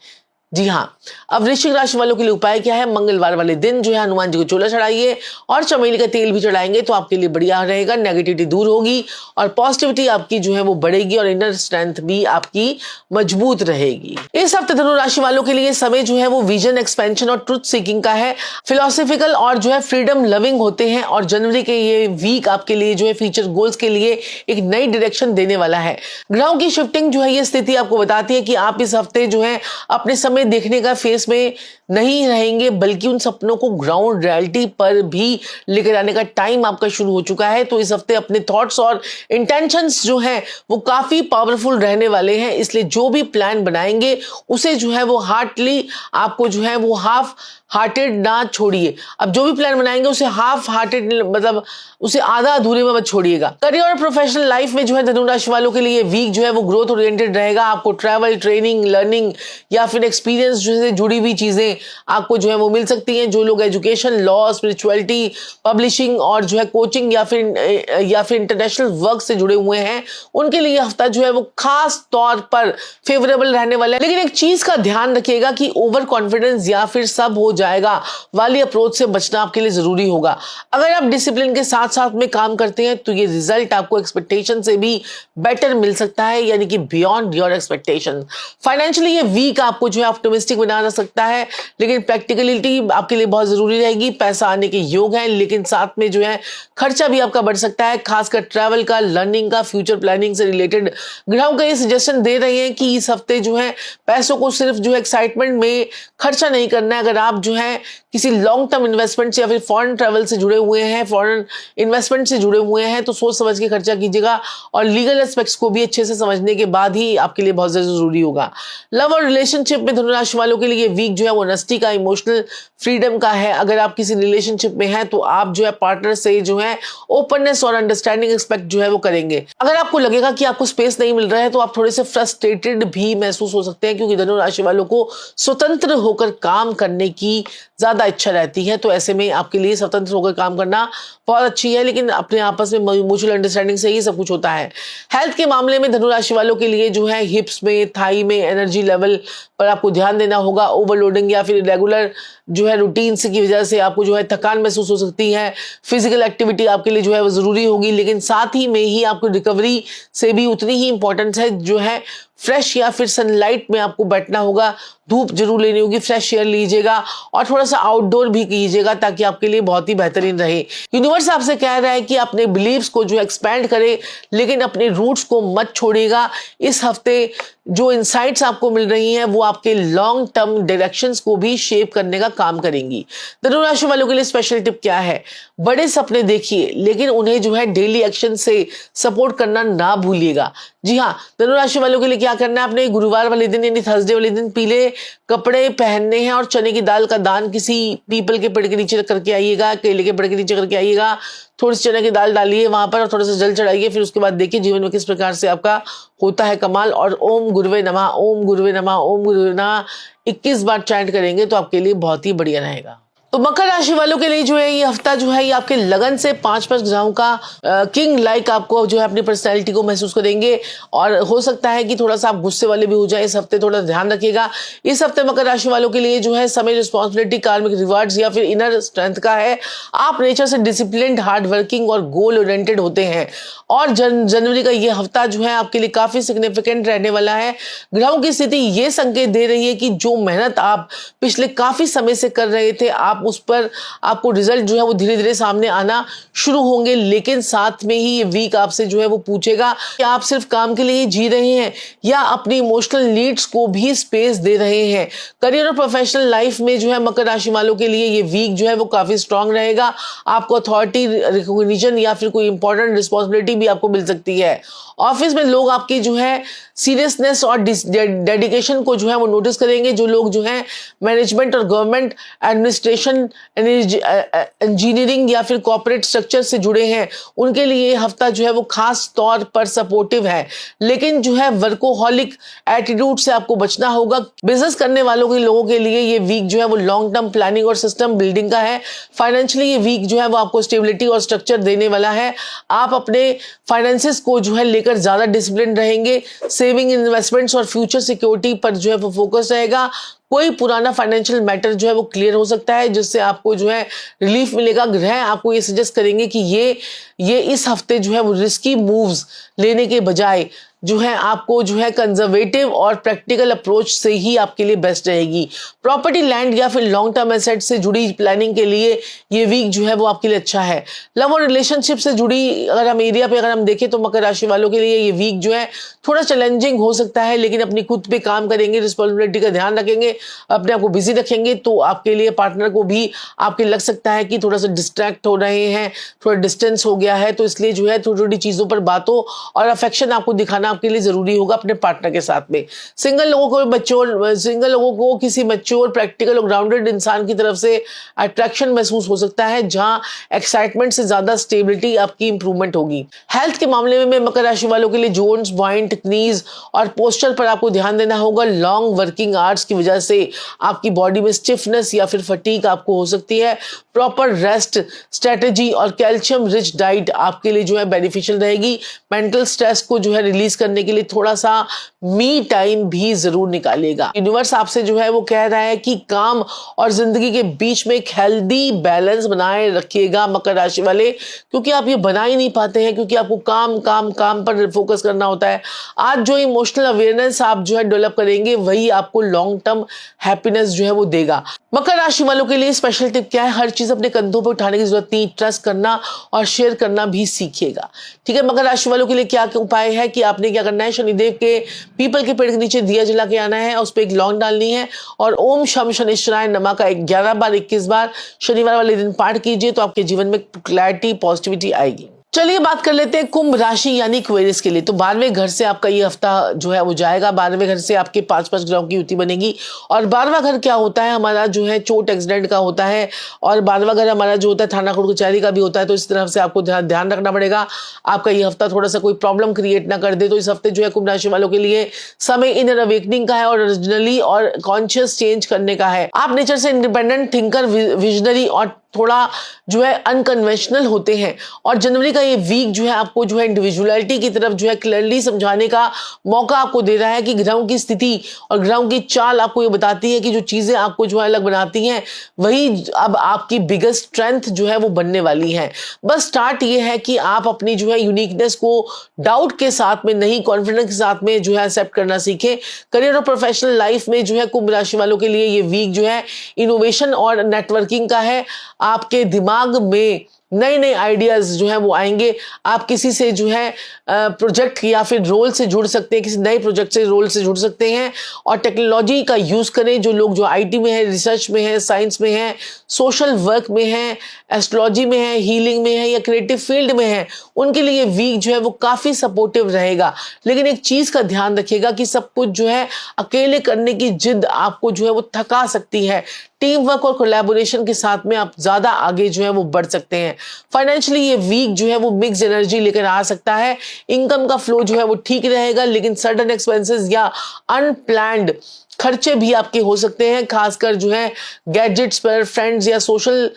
जी हाँ, अब वृश्चिक राशि वालों के लिए उपाय क्या है? मंगलवार वाले दिन जो है हनुमान जी को चोला चढ़ाइए और चमेली का तेल भी चढ़ाएंगे तो आपके लिए बढ़िया रहेगा। नेगेटिविटी दूर होगी और पॉजिटिविटी आपकी जो है वो बढ़ेगी और इनर स्ट्रेंथ भी आपकी मजबूत रहेगी। इस हफ्ते धनु राशि वालों के लिए समय जो है वो विजन एक्सपेंशन और ट्रुथ सीकिंग का है। फिलोसफिकल और जो है फ्रीडम लविंग होते हैं और जनवरी के ये वीक आपके लिए जो है फ्यूचर गोल्स के लिए एक नई डायरेक्शन देने वाला है। ग्रहों की शिफ्टिंग जो है ये स्थिति आपको बताती है कि आप इस हफ्ते जो है अपने समय देखने का फेस में नहीं रहेंगे, बल्कि उन सपनों को ग्राउंड रियलिटी पर भी लेकर आने का टाइम आपका शुरू हो चुका है। तो इस हफ्ते अपने थॉट्स और इंटेंशंस जो हैं वो काफी पावरफुल रहने वाले हैं, इसलिए जो भी प्लान बनाएंगे उसे जो है वो हार्टली आपको जो है वो हाफ हार्टेड ना छोड़िए। अब जो भी प्लान बनाएंगे उसे हाफ हार्टेड मतलब उसे आधा अधूरे में मत छोड़िएगा। करियर और प्रोफेशनल लाइफ में जो है धनु राशि वालों के लिए वीक जो है वो ग्रोथ ओरिएंटेड रहेगा। आपको ट्रैवल, ट्रेनिंग, लर्निंग या फिर एक्सपीरियंस से जुड़ी हुई चीजें आपको जो है वो मिल सकती हैं। जो लोग एजुकेशन, लॉ, स्पिरिचुअलिटी, पब्लिशिंग और जो है कोचिंग या फिर इंटरनेशनल वर्क से जुड़े हुए हैं उनके लिए हफ्ता जो है वो खास तौर पर फेवरेबल रहने वाला है। लेकिन एक चीज का ध्यान रखिएगा कि ओवर कॉन्फिडेंस या फिर सब हो जाएगा वाली अप्रोच से बचना आपके लिए जरूरी होगा। अगर आप डिसिप्लिन के साथ साथ में काम करते हैं तो ये रिजल्ट आपको एक्सपेक्टेशन से भी बेटर मिल सकता है, यानी कि बियॉन्ड योर एक्सपेक्टेशन। फाइनेंशियली ये वीक आपको जो है ऑप्टिमिस्टिक बना सकता है, लेकिन प्रैक्टिकलिटी आपके लिए बहुत जरूरी रहेगी। पैसा आने के योग है, लेकिन साथ में जो है खर्चा भी आपका बढ़ सकता है, खासकर ट्रैवल का, लर्निंग का, फ्यूचर प्लानिंग से रिलेटेड। ग्रहों का ये सजेशन दे रहे हैं कि इस हफ्ते जो है पैसों को सिर्फ जो है एक्साइटमेंट में खर्चा नहीं करना है। अगर आप जो है किसी लॉन्ग टर्म इन्वेस्टमेंट या फिर फॉरेन ट्रैवल से जुड़े हुए हैं, फॉरेन इन्वेस्टमेंट से जुड़े हुए हैं, तो सोच समझ के खर्चा कीजिएगा और लीगल एस्पेक्ट्स को भी अच्छे से समझने के बाद ही आपके लिए बहुत ज्यादा जरूरी होगा। लव और रिलेशनशिप में धनु राशि वालों के लिए वीक जो है वो ऑनेस्टी का, इमोशनल फ्रीडम का है। अगर आप किसी रिलेशनशिप में हैं तो आप जो है पार्टनर से जो है ओपननेस और अंडरस्टैंडिंग एक्सपेक्ट जो है वो करेंगे। अगर आपको लगेगा कि आपको स्पेस नहीं मिल रहा है तो आप थोड़े से फ्रस्ट्रेटेड भी महसूस हो सकते हैं, क्योंकि धनु राशि वालों को स्वतंत्र होकर काम करने की ज्यादा इच्छा रहती है। तो ऐसे में आपके लिए स्वतंत्र होकर काम करना बहुत अच्छी है, लेकिन अपने आपस में म्यूचुअल अंडरस्टैंडिंग से ही सब कुछ होता है। हेल्थ के मामले में धनु राशि वालों के लिए जो है हिप्स में, थाई में एनर्जी लेवल पर आपको ध्यान देना होगा। ओवरलोडिंग या फिर रेगुलर जो है रूटीन की वजह से आपको जो है थकान महसूस हो सकती है। फिजिकल एक्टिविटी आपके लिए जो है वो जरूरी होगी, लेकिन साथ ही में ही आपको रिकवरी से भी उतनी ही इंपॉर्टेंस है जो है फ्रेश या फिर सनलाइट में आपको बैठना होगा, धूप जरूर लेनी होगी, फ्रेश एयर लीजिएगा और थोड़ा सा आउटडोर भी कीजिएगा ताकि आपके लिए बहुत ही बेहतरीन रहे। यूनिवर्स आपसे कह रहा है कि अपने बिलीव्स को जो एक्सपैंड करें, लेकिन अपने रूट्स को मत छोड़िएगा। इस हफ्ते जो इनसाइट्स आपको मिल रही हैं वो आपके लॉन्ग टर्म डायरेक्शंस को भी शेप करने का काम करेंगी। धनु राशि वालों के लिए स्पेशल टिप क्या है? बड़े सपने देखिए, लेकिन उन्हें जो है डेली एक्शन से सपोर्ट करना ना भूलिएगा। जी हाँ, धनु राशि वालों के लिए क्या करना है? आपने गुरुवार वाले दिन यानी थर्सडे वाले दिन पीले कपड़े पहनने हैं और चने की दाल का दान किसी पीपल के पेड़ के नीचे करके आइएगा, केले के पेड़ के नीचे करके आइएगा। थोड़ी सी चने की दाल डालिए वहां पर और थोड़ा सा जल चढ़ाइए। फिर उसके बाद देखिए जीवन में किस प्रकार से आपका होता है कमाल। और ओम गुरुवे नमः, ओम गुरुवे नमः, ओम गुरुवे नमः 21 बार चैंट करेंगे तो आपके लिए बहुत ही बढ़िया रहेगा। तो मकर राशि वालों के लिए जो है ये हफ्ता जो है ये आपके लगन से 5 ग्रहों का किंग लाइक आपको जो है अपनी पर्सनैलिटी को महसूस करेंगे और हो सकता है कि थोड़ा सा आप गुस्से वाले भी हो जाए इस हफ्ते, थोड़ा ध्यान रखिएगा। इस हफ्ते मकर राशि वालों के लिए जो है समय, रिस्पॉन्सिबिलिटी, कार्मिक रिवार्ड्स या फिर इनर स्ट्रेंथ का है। आप नेचर से डिसिप्लिन्ड, हार्ड वर्किंग और गोल ओरिएंटेड होते हैं और जनवरी का ये हफ्ता जो है आपके लिए काफी सिग्निफिकेंट रहने वाला है। ग्रहों की स्थिति ये संकेत दे रही है कि जो मेहनत आप पिछले काफी समय से कर रहे थे आप उस पर आपको रिजल्ट जो है वो धीरे धीरे सामने आना शुरू होंगे, लेकिन साथ में ही ये वीक आपसे जो है वो पूछेगा कि आप सिर्फ काम के लिए जी रहे हैं या अपनी इमोशनल नीड्स को भी स्पेस दे रहे हैं। करियर और प्रोफेशनल लाइफ में जो है मकर राशि वालों के लिए ये वीक जो है वो काफी स्ट्रांग रहेगा। आपको अथॉरिटी, रिकॉग्निशन या फिर कोई इंपॉर्टेंट रिस्पॉन्सिबिलिटी भी आपको मिल सकती है। ऑफिस में लोग आपकी जो है सीरियसनेस और डेडिकेशन को जो है वो नोटिस करेंगे। जो लोग जो है मैनेजमेंट और गवर्नमेंट एडमिनिस्ट्रेशन, इंजीनियरिंग या फिर कॉर्पोरेट स्ट्रक्चर से जुड़े हैं उनके लिए ये हफ्ता जो है वो खास तौर पर सपोर्टिव है, लेकिन जो है वर्कोहॉलिक एटीट्यूड से आपको बचना होगा। बिजनेस करने वालों के लोगों के लिए ये वीक जो है वो लॉन्ग टर्म प्लानिंग और सिस्टम बिल्डिंग का है। फाइनेंशियली ये वीक जो है वो आपको स्टेबिलिटी और स्ट्रक्चर देने वाला है। आप अपने फाइनेंसेस को जो है लेकर ज्यादा डिसिप्लिन रहेंगे। सेविंग, इन्वेस्टमेंट्स और फ्यूचर सिक्योरिटी पर जो है वो फोकस रहेगा। कोई पुराना फाइनेंशियल मैटर जो है वो क्लियर हो सकता है जिससे आपको जो है रिलीफ मिलेगा। ग्रह आपको ये सजेस्ट करेंगे कि ये इस हफ्ते जो है वो रिस्की मूव्स लेने के बजाय जो है आपको जो है कंजर्वेटिव और प्रैक्टिकल अप्रोच से ही आपके लिए बेस्ट रहेगी। प्रॉपर्टी, लैंड या फिर लॉन्ग टर्म एसेट से जुड़ी प्लानिंग के लिए ये वीक जो है वो आपके लिए अच्छा है। लव और रिलेशनशिप से जुड़ी अगर हम देखें तो मकर राशि वालों के लिए ये वीक जो है थोड़ा चैलेंजिंग हो सकता है, लेकिन अपनी खुद पे काम करेंगे, रिस्पॉन्सिबिलिटी का ध्यान रखेंगे, अपने आप को बिजी रखेंगे तो आपके लिए पार्टनर को भी आपके लग सकता है कि थोड़ा सा डिस्ट्रैक्ट हो रहे हैं, थोड़ा डिस्टेंस हो गया है, तो इसलिए जो है थोड़ी थोड़ी चीजों पर बातों और अफेक्शन आपको दिखाना आपके लिए जरूरी होगा अपने पार्टनर के साथ में। सिंगल लोगों को किसी मैच्योर, प्रैक्टिकल और ग्राउंडेड इंसान की तरफ से अट्रैक्शन महसूस हो सकता है, जहां एक्साइटमेंट से ज्यादा स्टेबिलिटी आपकी इंप्रूवमेंट होगी। हेल्थ के मामले में मकर राशि वालों के लिए जोन्स, पॉइंट, नीज और पोस्चर पर आपको ध्यान देना होगा। लॉन्ग वर्किंग आवर्स की वजह से आपकी बॉडी में स्टिफनेस या फिर फटीग आपको हो सकती है। प्रॉपर रेस्ट, स्ट्रेटेजी और कैल्शियम रिच डाइट आपके लिए जो है बेनिफिशियल रहेगी। मेंटल स्ट्रेस को जो है रिलीज करने के लिए थोड़ा सा मी टाइम भी जरूर निकालिएगा। यूनिवर्स आपसे जो है वो कह रहा है कि काम और जिंदगी के बीच में एक हेल्दी बैलेंस बनाए रखिएगा मकर राशि वाले, क्योंकि आप ये बना ही नहीं पाते हैं, क्योंकि आपको काम पर फोकस करना होता है। आज जो इमोशनल अवेयरनेस आप जो है डेवलप करेंगे वही आपको लॉन्ग टर्म हैप्पीनेस जो है वो देगा। मकर राशि वालों के लिए स्पेशल टिप क्या है? हर चीज अपने कंधों पर उठाने की जरूरत नहीं, ट्रस्ट करना और शेयर करना भी सीखिएगा। ठीक है, मकर राशि वालों के लिए क्या उपाय है कि आपने क्या करना है? शनिदेव के पीपल के पेड़ के नीचे दिया जला के आना है, उस पर एक लौंग डालनी है और ओम शम शनिश्चराय नमः का 11 बार 21 बार शनिवार वाले दिन पाठ कीजिए तो आपके जीवन में क्लैरिटी, पॉजिटिविटी आएगी। चलिए बात कर लेते हैं कुंभ राशि यानी एक्वेरियस के लिए। तो 12वें घर से आपका ये हफ्ता जो है वो जाएगा। 12वें घर से आपके 5 ग्रहों की युति बनेगी और 12वां घर क्या होता है? हमारा जो है चोट, एक्सीडेंट का होता है और 12वां घर हमारा जो होता है थाना कोर्ट कचहरी का भी होता है। तो इस तरफ से आपको ध्यान रखना पड़ेगा आपका ये हफ्ता थोड़ा सा कोई प्रॉब्लम क्रिएट ना कर दे। तो इस हफ्ते जो है कुंभ राशि वालों के लिए समय इनर अवेकनिंग का है और ओरिजिनली और कॉन्शियस चेंज करने का है। आप नेचर से इंडिपेंडेंट थिंकर, विजनरी और थोड़ा जो है अनकन्वेंशनल होते हैं और जनवरी का ये वीक जो है आपको जो है इंडिविजुअलिटी की तरफ जो है क्लियरली समझाने का मौका आपको दे रहा है कि ग्रहों की स्थिति और ग्रहों की चाल आपको ये बताती है कि जो चीजें आपको जो है अलग बनाती हैं वही अब आपकी बिगेस्ट स्ट्रेंथ जो है वो बनने वाली है। बस स्टार्ट ये है कि आप अपनी जो है यूनिकनेस को डाउट के साथ में नहीं, कॉन्फिडेंस के साथ में जो है एक्सेप्ट करना सीखें। करियर और प्रोफेशनल लाइफ में जो है कुंभ राशि वालों के लिए ये वीक जो है इनोवेशन और नेटवर्किंग का है। आपके दिमाग में नए नए आइडियाज जो है वो आएंगे। आप किसी से जो है प्रोजेक्ट या फिर रोल से जुड़ सकते हैं, किसी नए प्रोजेक्ट से रोल से जुड़ सकते हैं और टेक्नोलॉजी का यूज करें। जो लोग जो आईटी में है, रिसर्च में है, साइंस में है, सोशल वर्क में है, एस्ट्रोलॉजी में है, हीलिंग में है या क्रिएटिव फील्ड में है, उनके लिए वीक जो है वो काफी सपोर्टिव रहेगा। लेकिन एक चीज का ध्यान रखिएगा कि सब कुछ जो है अकेले करने की जिद आपको जो है वो थका सकती है। टीम वर्क और कोलैबोरेशन के साथ में आप ज्यादा आगे जो है वो बढ़ सकते हैं। फाइनेंशियली ये वीक जो है वो मिक्स एनर्जी लेकर आ सकता है। इनकम का फ्लो जो है वो ठीक रहेगा, लेकिन सडन एक्सपेंसेस या अनप्लान्ड खर्चे भी आपके हो सकते हैं, खासकर जो है गैजेट्स पर, फ्रेंड्स या सोशल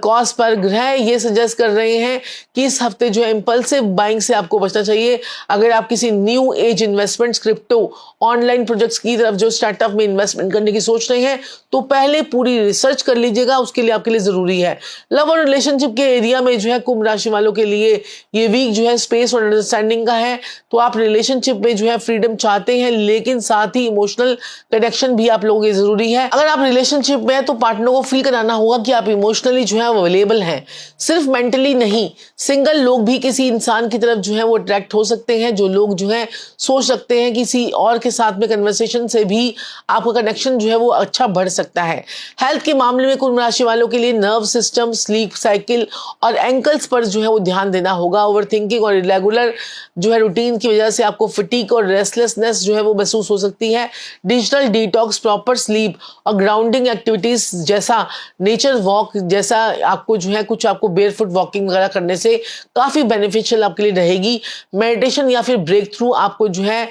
कॉस्ट पर। ग्रह ये सजेस्ट कर रहे हैं कि इस हफ्ते जो है इंपल्सिव बाइंग से आपको बचना चाहिए। अगर आप किसी new age investments, crypto, online projects की तरफ जो स्टार्टअप में इन्वेस्टमेंट करने की सोच रहे हैं तो पहले पूरी रिसर्च कर लीजिएगा, उसके लिए आपके लिए जरूरी है। लव और रिलेशनशिप के एरिया में जो है कुंभ राशि वालों के लिए ये वीक जो है स्पेस और अंडरस्टैंडिंग का है। तो आप रिलेशनशिप में जो है फ्रीडम चाहते हैं, लेकिन साथ ही इमोशनल कनेक्शन भी आप लोगों के जरूरी है। अगर आप रिलेशनशिप में है तो पार्टनर को फील कराना होगा कि आप इमोशनली जो है वो अवेलेबल हैं, सिर्फ मेंटली नहीं। सिंगल लोग भी किसी इंसान की तरफ जो है वो अट्रैक्ट हो सकते हैं। जो लोग जो है सोच सकते हैं किसी और के साथ में कन्वर्सेशन से भी आपका कनेक्शन जो है वो अच्छा बढ़ सकता है। हेल्थ के मामले में कुंभ राशि वालों के लिए नर्व सिस्टम, स्लीप साइकिल और एंकल्स पर जो है वो ध्यान देना होगा। ओवरथिंकिंग और इरेगुलर जो है रूटीन की वजह से आपको फटीग और रेस्टलेसनेस जो है वो महसूस हो सकती है। डिजिटल डिटॉक्स, प्रॉपर स्लीप और ग्राउंडिंग एक्टिविटीज जैसा नेचर वॉक जैसा आपको जो है कुछ आपको बेयरफुट वॉकिंग वगैरह करने से काफी बेनिफिशियल आपके लिए रहेगी। मेडिटेशन या फिर ब्रेक थ्रू आपको जो है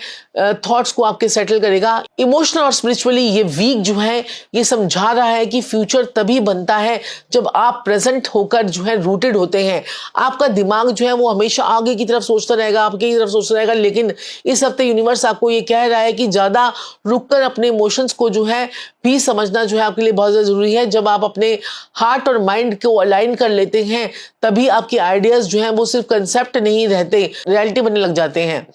थॉट्स को आपके सेटल करेगा। इमोशनल और स्पिरिचुअली ये वीक जो है ये समझा रहा है कि फ्यूचर तभी बनता है जब आप प्रेजेंट होकर जो है रूटेड होते हैं। आपका दिमाग जो है वो हमेशा आगे की तरफ सोचता रहेगा, आपकी तरफ सोचता रहेगा, लेकिन इस हफ्ते यूनिवर्स आपको ये कह रहा है कि ज्यादा रुककर अपने इमोशंस को जो है भी समझना जो है आपके लिए बहुत ज्यादा जरूरी है। जब आप अपने हार्ट और माइंड को अलाइन कर लेते हैं तभी आपके आइडियाज जो हैं वो सिर्फ कंसेप्ट नहीं रहते, रियलिटी बनने लग जाते हैं।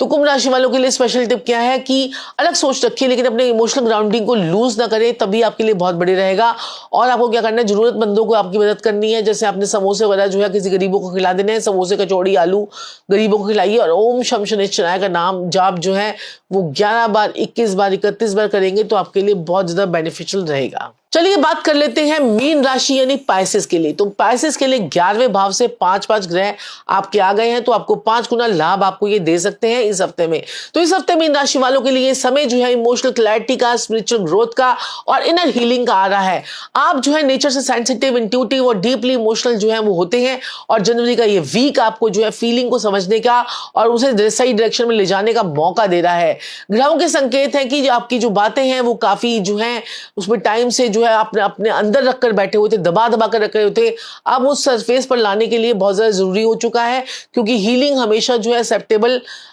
तो कुंभ राशि वालों के लिए स्पेशल टिप क्या है कि अलग सोच रखिए, लेकिन अपने इमोशनल ग्राउंडिंग को लूज ना करें, तभी आपके लिए बहुत बड़ी रहेगा। और आपको क्या करना है, जरूरतमंदों को आपकी मदद करनी है। जैसे आपने समोसे वगैरह जो है किसी गरीबों को खिला देने हैं, समोसे, कचौड़ी, आलू गरीबों को खिलाइए। और ओम शम शनिश्चराय का नाम जाप जो है वो 11 बार, 21 बार, 31 बार करेंगे तो आपके लिए बहुत ज्यादा बेनिफिशियल रहेगा। चलिए बात कर लेते हैं मीन राशि यानी पाइसेस के लिए। तो पाइसेस के लिए 11वें भाव से 5-5 ग्रह आपके आ गए हैं, तो आपको 5 गुना लाभ आपको ये दे सकते हैं इस हफ्ते में। तो इस हफ्ते मीन राशि वालों के लिए समय जो है इमोशनल क्लैरिटी का, स्पिरिचुअल ग्रोथ का और इनर हीलिंग का आ रहा है। आप जो है नेचर से सेंसिटिव, इंट्यूटिव और डीपली इमोशनल जो है वो होते हैं और जनवरी का ये वीक आपको जो है फीलिंग को समझने का और उसे सही डायरेक्शन में ले जाने का मौका दे रहा है। ग्रहों के संकेत है कि आपकी जो बातें हैं वो काफी जो है उसमें टाइम से जो है आपने अपने अंदर रखकर बैठे हुए थे, दबा दबा कर रखे हुए थे, अब उस सरफेस पर लाने के लिए बहुत ज्यादा जरूरी हो चुका है। क्योंकि हीलिंग हमेशा जो है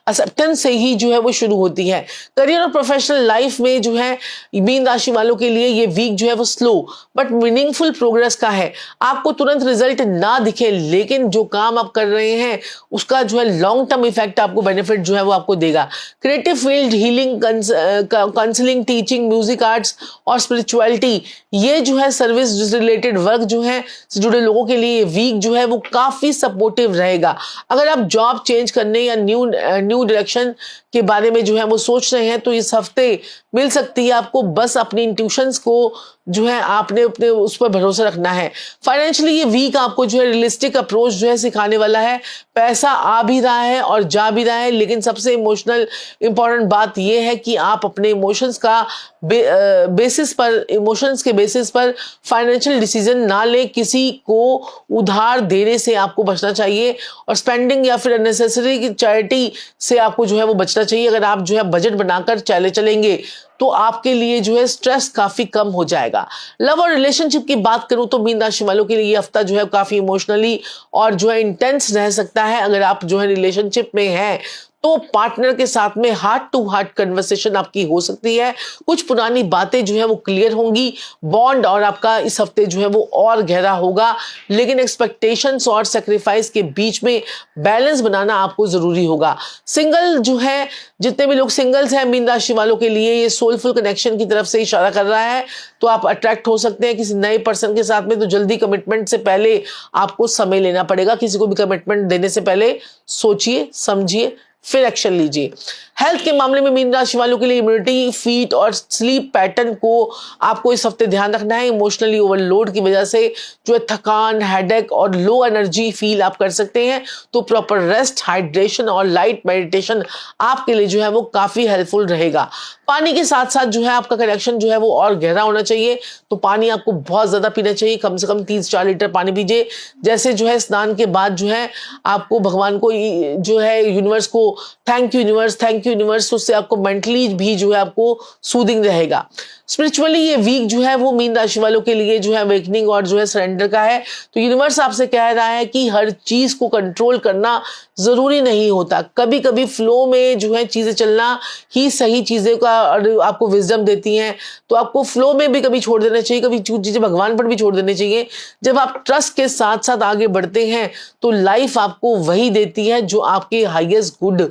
एक्सेप्टेंस से ही जो है वो शुरू होती है। करियर और प्रोफेशनल लाइफ में जो है मीन राशि वालों के लिए ये वीक जो है वो स्लो बट मीनिंगफुल प्रोग्रेस का है। आपको तुरंत रिजल्ट ना दिखे, लेकिन जो काम आप कर रहे हैं उसका जो है लॉन्ग टर्म इफेक्ट आपको, बेनिफिट जो है वो आपको देगा। Creative field, healing, counselling, teaching, music, arts और स्पिरिचुअलिटी, ये जो है सर्विस रिलेटेड वर्क जो है से जुड़े लोगों के लिए वीक जो है वो काफी सपोर्टिव रहेगा। अगर आप जॉब चेंज करने या न्यू डायरेक्शन के बारे में जो है वो सोच रहे हैं तो इस हफ्ते मिल सकती है आपको। बस अपनी इंट्यूशंस को जो है आपने अपने उस पर भरोसा रखना है। फाइनेंशियली ये वीक आपको जो है रियलिस्टिक अप्रोच जो है सिखाने वाला है। पैसा आ भी रहा है और जा भी रहा है, लेकिन सबसे इमोशनल इंपॉर्टेंट बात यह है कि आप अपने इमोशंस का इमोशंस के बेसिस पर फाइनेंशियल डिसीजन ना लें। किसी को उधार देने से आपको बचना चाहिए और स्पेंडिंग या फिर अननेसेसरी चैरिटी से आपको जो है वो बचना चाहिए। अगर आप जो है बजट बनाकर चलेंगे तो आपके लिए जो है स्ट्रेस काफी कम हो जाएगा। लव और रिलेशनशिप की बात करूं तो मीन राशि वालों के लिए ये हफ्ता जो है काफी इमोशनली और जो है इंटेंस रह सकता है। अगर आप जो है रिलेशनशिप में हैं तो पार्टनर के साथ में हार्ट टू हार्ट कन्वर्सेशन आपकी हो सकती है। कुछ पुरानी बातें जो है वो क्लियर होंगी। बॉन्ड और आपका इस हफ्ते जो है वो और गहरा होगा, लेकिन एक्सपेक्टेशंस और सेक्रीफाइस के बीच में बैलेंस बनाना आपको जरूरी होगा। सिंगल जो है, जितने भी लोग सिंगल्स हैं मीन राशि वालों के लिए ये सोलफुल कनेक्शन की तरफ से इशारा कर रहा है। तो आप अट्रैक्ट हो सकते हैं किसी नए पर्सन के साथ में। तो जल्दी कमिटमेंट से पहले आपको समय लेना पड़ेगा। किसी को भी कमिटमेंट देने से पहले सोचिए, समझिए, फिर एक्शन लीजिए। हेल्थ के मामले में मीन राशि वालों के लिए इम्यूनिटी, फीट और स्लीप पैटर्न को आपको इस हफ्ते ध्यान रखना है। इमोशनली ओवरलोड की वजह से जो है थकान, हेडेक और लो एनर्जी फील आप कर सकते हैं। तो प्रॉपर रेस्ट, हाइड्रेशन और लाइट मेडिटेशन आपके लिए जो है वो काफी हेल्पफुल रहेगा। पानी के साथ साथ जो है आपका कनेक्शन जो है वो और गहरा होना चाहिए। तो पानी आपको बहुत ज्यादा पीना चाहिए, कम से कम 30-4 लीटर पानी पीजिए। जैसे जो है स्नान के बाद जो है आपको भगवान को जो है यूनिवर्स को थैंक यू यूनिवर्स, उससे आपको मेंटली भी जो है आपको सूदिंग रहेगा। स्पिरिचुअली ये वीक जो है वो मीन राशि वालों के लिए जो है अवेकनिंग और जो है सरेंडर का है। तो यूनिवर्स आपसे कह रहा है कि हर चीज को कंट्रोल करना जरूरी नहीं होता। कभी कभी फ्लो में जो है चीजें चलना ही सही चीजें का आपको विजडम देती हैं। तो आपको फ्लो में भी कभी छोड़ देना चाहिए, कभी चीजें भगवान पर भी छोड़ देनी चाहिए। जब आप ट्रस्ट के साथ साथ आगे बढ़ते हैं तो लाइफ आपको वही देती है जो आपके हाईएस्ट गुड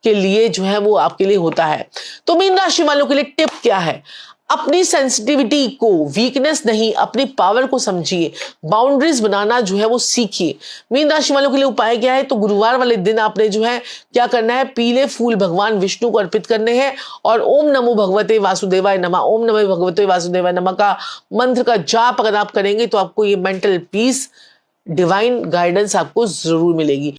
के लिए जो है वो आपके लिए होता है। तो मीन राशि वालों के लिए टिप क्या है? अपनी सेंसिटिविटी को वीकनेस नहीं, अपनी पावर को समझिए। बाउंड्रीज बनाना जो है वो सीखिए। मीन राशि वालों के लिए उपाय क्या है? तो गुरुवार वाले दिन आपने जो है क्या करना है, पीले फूल भगवान विष्णु को अर्पित करने हैं और ओम नमो भगवते वासुदेवाय नमः, ओम नमो भगवते वासुदेवाय नमः का मंत्र का जाप अगर आप करेंगे तो आपको ये मेंटल पीस, डिवाइन गाइडेंस आपको जरूर मिलेगी।